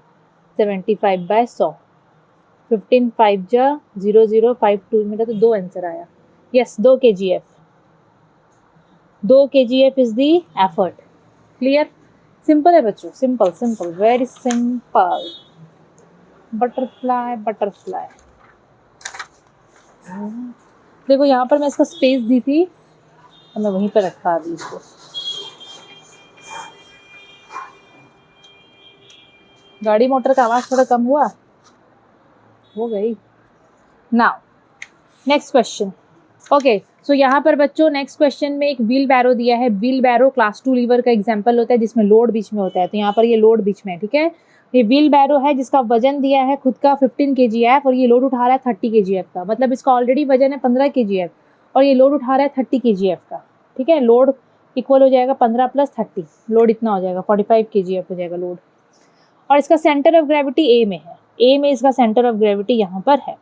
75/100 15 5 जा 0052 मेरा तो 2 आंसर आया। Yes 2 kgf 2 kgf is the effort. Clear? Simple है बच्चों, simple simple very simple. Butterfly butterfly. देखो यहाँ पर मैं इसका स्पेस दी थी तो मैं वहीं पर रखा दी इसको। गाड़ी मोटर का आवाज थोड़ा कम हुआ, हो गई। Now next question. Okay so यहाँ पर बच्चों नेक्स्ट क्वेश्चन में एक व्हील बैरो दिया है। व्हील बैरो क्लास 2 लीवर का एग्जांपल होता है जिसमें लोड बीच में होता है, तो यहाँ पर ये लोड बीच में है। ठीक है, ये व्हील बैरो है जिसका वजन दिया है खुद का 15 kgf और ये लोड उठा रहा है 30 kgf का, मतलब इसका ऑलरेडी वजन है 15 kgf और ये लोड उठा रहा है 30 kgf का। ठीक है, लोड इक्वल हो जाएगा 15 + 30, लोड इतना हो जाएगा 45 kgf हो जाएगा लोड। और इसका सेंटर ऑफ ग्रेविटी ए में है, ए में इसका सेंटर ऑफ ग्रेविटी यहाँ पर है।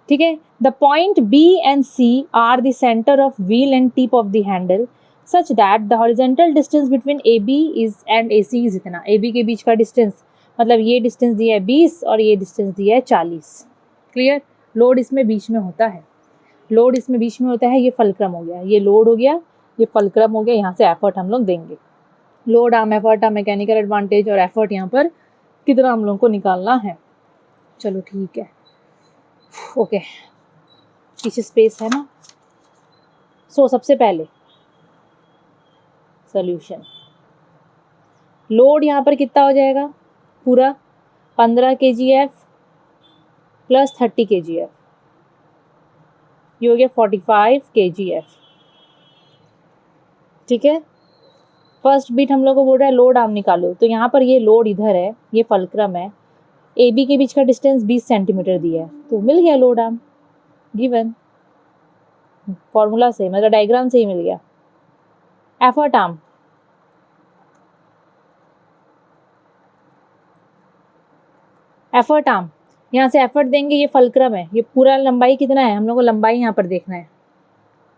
ठीक है, the point B and C are the centre of wheel and tip of the handle such that the horizontal distance between A B is and A C is इतना। A B के बीच का distance मतलब ये distance दिया है 20 और ये distance दिया है 40। क्लियर? लोड इसमें बीच में होता है, लोड इसमें बीच में होता है। ये फलक्रम हो गया, ये लोड हो गया, ये फलक्रम हो गया। यहाँ से एफर्ट हम लोग देंगे, load arm effort arm mechanical advantage और एफर्ट यहाँ पर कितना हम लोग को निकालना है। चलो ठीक है, ओके पीछे स्पेस है ना। सो सबसे पहले सॉल्यूशन, लोड यहाँ पर कितना हो जाएगा पूरा 15 kgf + 30 kgf, ये हो गया 45 kgf। ठीक है, फर्स्ट बीट हम लोग को बोल रहा है लोड आर्म निकालो, तो यहाँ पर ये लोड इधर है, ये फलक्रम है, ए बी के बीच का डिस्टेंस 20 सेंटीमीटर दिया है, तो मिल गया लोड आर्म गिवन फॉर्मूला से, मतलब डायग्राम से ही मिल गया। एफर्ट आर्म, एफर्ट आर्म यहाँ से एफर्ट देंगे, ये फलक्रम है, ये पूरा लंबाई कितना है हम लोग को लंबाई यहाँ पर देखना है।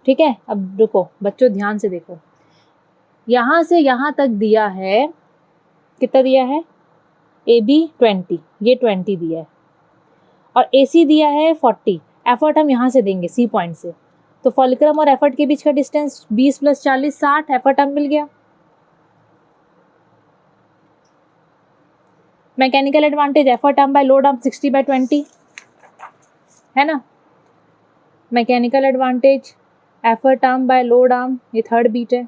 ठीक है, अब रुको बच्चों ध्यान से देखो, यहाँ से यहाँ तक दिया है, कितना दिया है ए बी 20, ये 20 दिया है और ए सी दिया है 40। एफर्ट हम यहाँ से देंगे सी पॉइंट से, तो फलक्रम और एफर्ट के बीच का डिस्टेंस 20 + 40 60, एफर्ट हम मिल गया। Mechanical advantage effort arm by load arm 60/20 है ना। Mechanical advantage effort arm by load arm, ये थर्ड बीट है,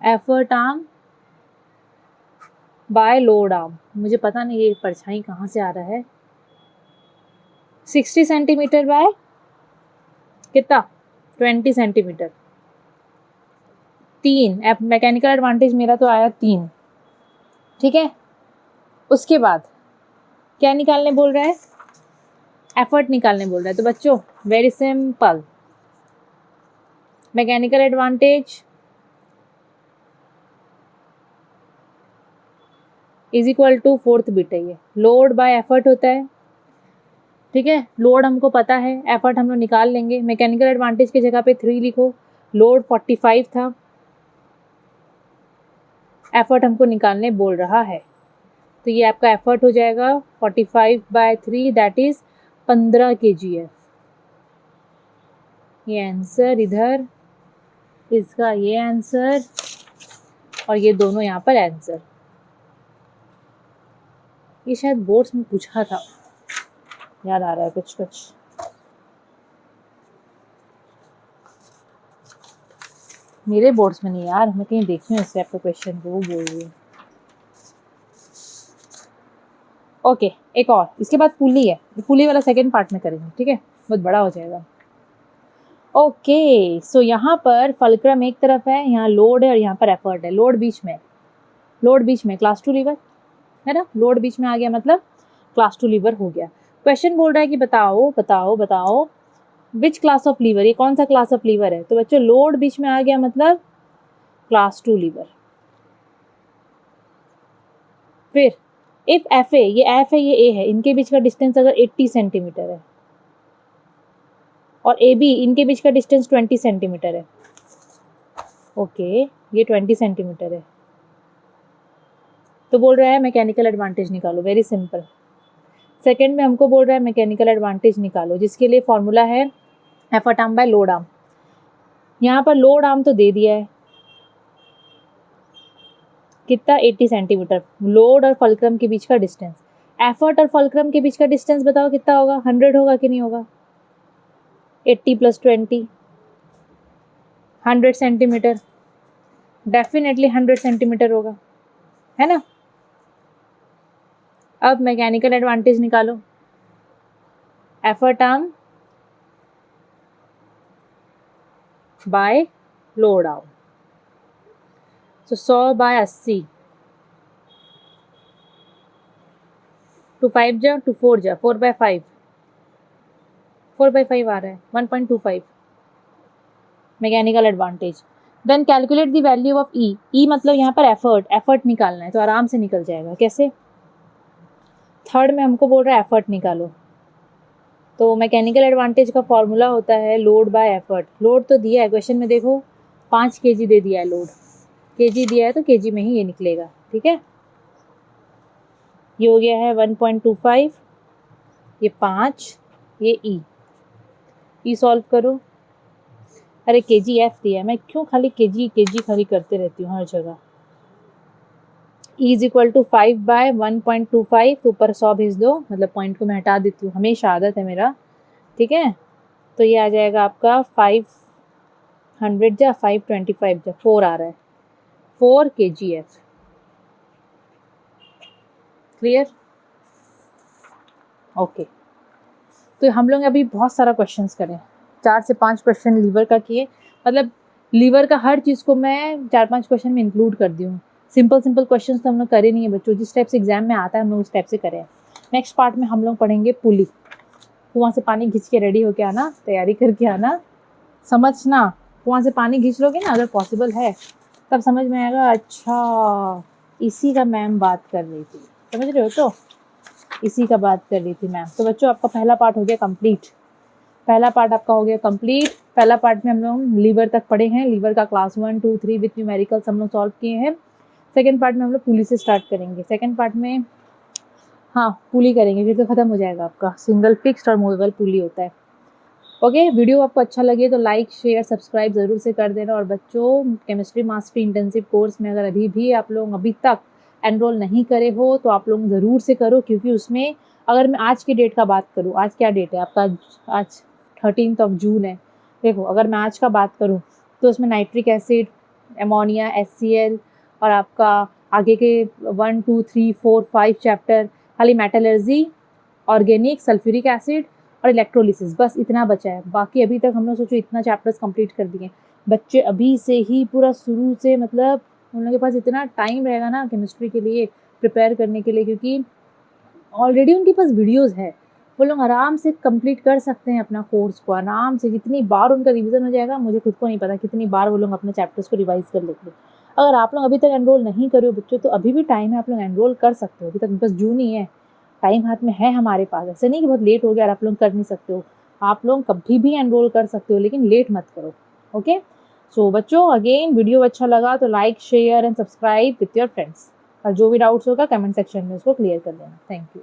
effort arm by load arm, मुझे पता नहीं ये परछाई कहाँ से आ रहा है, 60 सेंटीमीटर बाय कितना 20 सेंटीमीटर, 3 मैकेनिकल एडवांटेज मेरा तो आया 3। ठीक है, उसके बाद क्या निकालने बोल रहा है, एफर्ट निकालने बोल रहा है। तो बच्चों very simple, mechanical advantage is equal to fourth beat है, ये लोड बाय एफर्ट होता है। ठीक है, लोड हमको पता है, एफर्ट हम लोग निकाल लेंगे। मैकेनिकल एडवांटेज की जगह पे 3 लिखो, लोड 45 था, एफर्ट हमको निकालने बोल रहा है, तो ये आपका एफर्ट हो जाएगा 45/3 दैट इज 15 kgf। ये आंसर इधर, इसका ये आंसर और ये दोनों यहाँ पर आंसर। ये शायद बोर्ड्स में पूछा था, याद आ रहा है कुछ कुछ। मेरे बोर्ड्स में नहीं यार, मैं कहीं देखी हूँ इससे आपका क्वेश्चन को, वो बोल रही हूँ। ओके एक और, इसके बाद पुली है, पुली वाला सेकंड पार्ट में करेंगे। ठीक है, बहुत बड़ा हो जाएगा। ओके सो यहाँ पर फलक्रम एक तरफ है, यहाँ लोड है और यहाँ पर एफर्ट है, लोड बीच में, लोड बीच में, क्लास 2 लीवर है ना, लोड बीच में आ गया मतलब क्लास 2 लीवर हो गया। क्वेश्चन बोल रहा है कि बताओ बताओ बताओ विच क्लास ऑफ लीवर, ये कौन सा क्लास ऑफ लीवर है। तो बच्चों लोड बीच में आ गया मतलब क्लास 2 लीवर। फिर इफ एफ ए, ये एफ है ये ए है, इनके बीच का डिस्टेंस अगर 80 सेंटीमीटर है और ए बी, इनके बीच का डिस्टेंस 20 सेंटीमीटर है। ओके ये 20 सेंटीमीटर है, तो बोल रहा है मैकेनिकल एडवांटेज निकालो। Very simple. सेकंड में हमको बोल रहा है मैकेनिकल एडवांटेज निकालो, जिसके लिए फॉर्मूला है effort arm by load arm. यहाँ पर लोड आर्म तो दे दिया है कितना, 80 सेंटीमीटर। लोड और फल्क्रम के बीच का डिस्टेंस, एफर्ट और फल्क्रम के बीच का डिस्टेंस बताओ कितना होगा, 100 होगा कि नहीं होगा। 80 + 20 100 सेंटीमीटर, डेफिनेटली 100 सेंटीमीटर होगा, है ना। अब मैकेनिकल एडवांटेज निकालो, effort arm by load arm. तो 100/80, 2 5 जा 2 4 जा 4/5, 4/5 आ रहा है, 1.25 mechanical advantage. Then calculate the value of E, E मतलब यहाँ पर एफर्ट निकालना है, तो आराम से निकल जाएगा। कैसे, थर्ड में हमको बोल रहा है एफर्ट निकालो, तो मैकेनिकल एडवांटेज का फॉर्मूला होता है लोड बाय एफर्ट। लोड तो दिया है क्वेश्चन में, देखो 5 kg दे दिया है, लोड kg दिया है तो kg में ही ये निकलेगा, ठीक है। ये हो गया है 1.25, ये 5, ये ई सॉल्व करो। अरे kgf दिया है, मैं क्यों खाली kg खाली करते रहती हूँ हर जगह। E = 5/1.25, तो ऊपर 100 भेज दो, मतलब पॉइंट को मैं हटा देती हूँ, हमेशा आदत है मेरा, ठीक है। तो ये आ जाएगा आपका 500 जा 525 जा 4 आ रहा है, 4 kgf। Clear, okay. तो हम लोग अभी बहुत सारा क्वेश्चंस करें, 4 से 5 क्वेश्चन लीवर का किए, मतलब लीवर का हर चीज़ को मैं 4-5 क्वेश्चन में इंक्लूड कर दी हूँ। सिंपल क्वेश्चंस तो हम लोग करे नहीं है बच्चों, जिस टाइप से एग्जाम में आता है हम लोग उस टाइप से करें। नेक्स्ट पार्ट में हम लोग पढ़ेंगे पुली, कुआं से पानी खींच के रेडी होके आना, तैयारी करके आना, समझना। कुआं से पानी खींच लोगे ना अगर पॉसिबल है, तब समझ में आएगा, अच्छा इसी का मैम बात कर रही थी, समझ रहे हो, तो इसी का बात कर रही थी मैम। तो बच्चों आपका पहला पार्ट हो गया कंप्लीट, पहला पार्ट आपका हो गया कंप्लीट। पहला पार्ट में हम लोग लीवर तक पढ़े हैं, लीवर का क्लास 1 2 3 विथ न्यूमेरिकल्स हम लोग सॉल्व किए हैं। सेकंड पार्ट में हम लोग पुली से स्टार्ट करेंगे। सेकंड पार्ट में हाँ पुली करेंगे, फिर तो खत्म हो जाएगा आपका, सिंगल फिक्स्ड और मूवेबल पुली होता है। ओके, वीडियो आपको अच्छा लगे तो लाइक शेयर सब्सक्राइब ज़रूर से कर देना। और बच्चों केमिस्ट्री मास्टरी इंटेंसिव कोर्स में अगर अभी भी आप लोग अभी तक एनरोल नहीं करे हो तो आप लोग ज़रूर से करो, क्योंकि उसमें अगर मैं आज की डेट का बात करूँ, आज क्या डेट है आपका, आज 13 जून है। देखो अगर मैं आज का बात करूँ तो उसमें नाइट्रिक एसिड, एमोनिया, HCl और आपका आगे के 1 2 3 4 5 चैप्टर खाली मेटलर्जी, ऑर्गेनिक, सल्फ्यूरिक एसिड और इलेक्ट्रोलिसिस, बस इतना बचा है। बाकी अभी तक हम लोग सोचो इतना चैप्टर्स कंप्लीट कर दिए। बच्चे अभी से ही पूरा शुरू से, मतलब उन लोगों के पास इतना टाइम रहेगा ना केमिस्ट्री के लिए प्रिपेयर करने के लिए, क्योंकि ऑलरेडी उनके पास वीडियोस है, वो लोग आराम से कंप्लीट कर सकते हैं अपना कोर्स को आराम से। जितनी बार उनका रिवीजन हो जाएगा मुझे खुद को नहीं पता कितनी बार वो लोग अपने चैप्टर्स को रिवाइज कर लेंगे। अगर आप लोग अभी तक एनरोल नहीं करे हो बच्चों तो अभी भी टाइम है, आप लोग एनरोल कर सकते हो, अभी तक बस जून ही है, टाइम हाथ में है हमारे पास। ऐसे नहीं कि बहुत लेट हो गया और आप लोग कर नहीं सकते हो, आप लोग कभी भी एनरोल कर सकते हो, लेकिन लेट मत करो। ओके, सो बच्चों अगेन वीडियो अच्छा लगा तो like share and subscribe with your friends, और जो भी डाउट्स होगा कमेंट सेक्शन में उसको क्लियर कर देना। Thank you.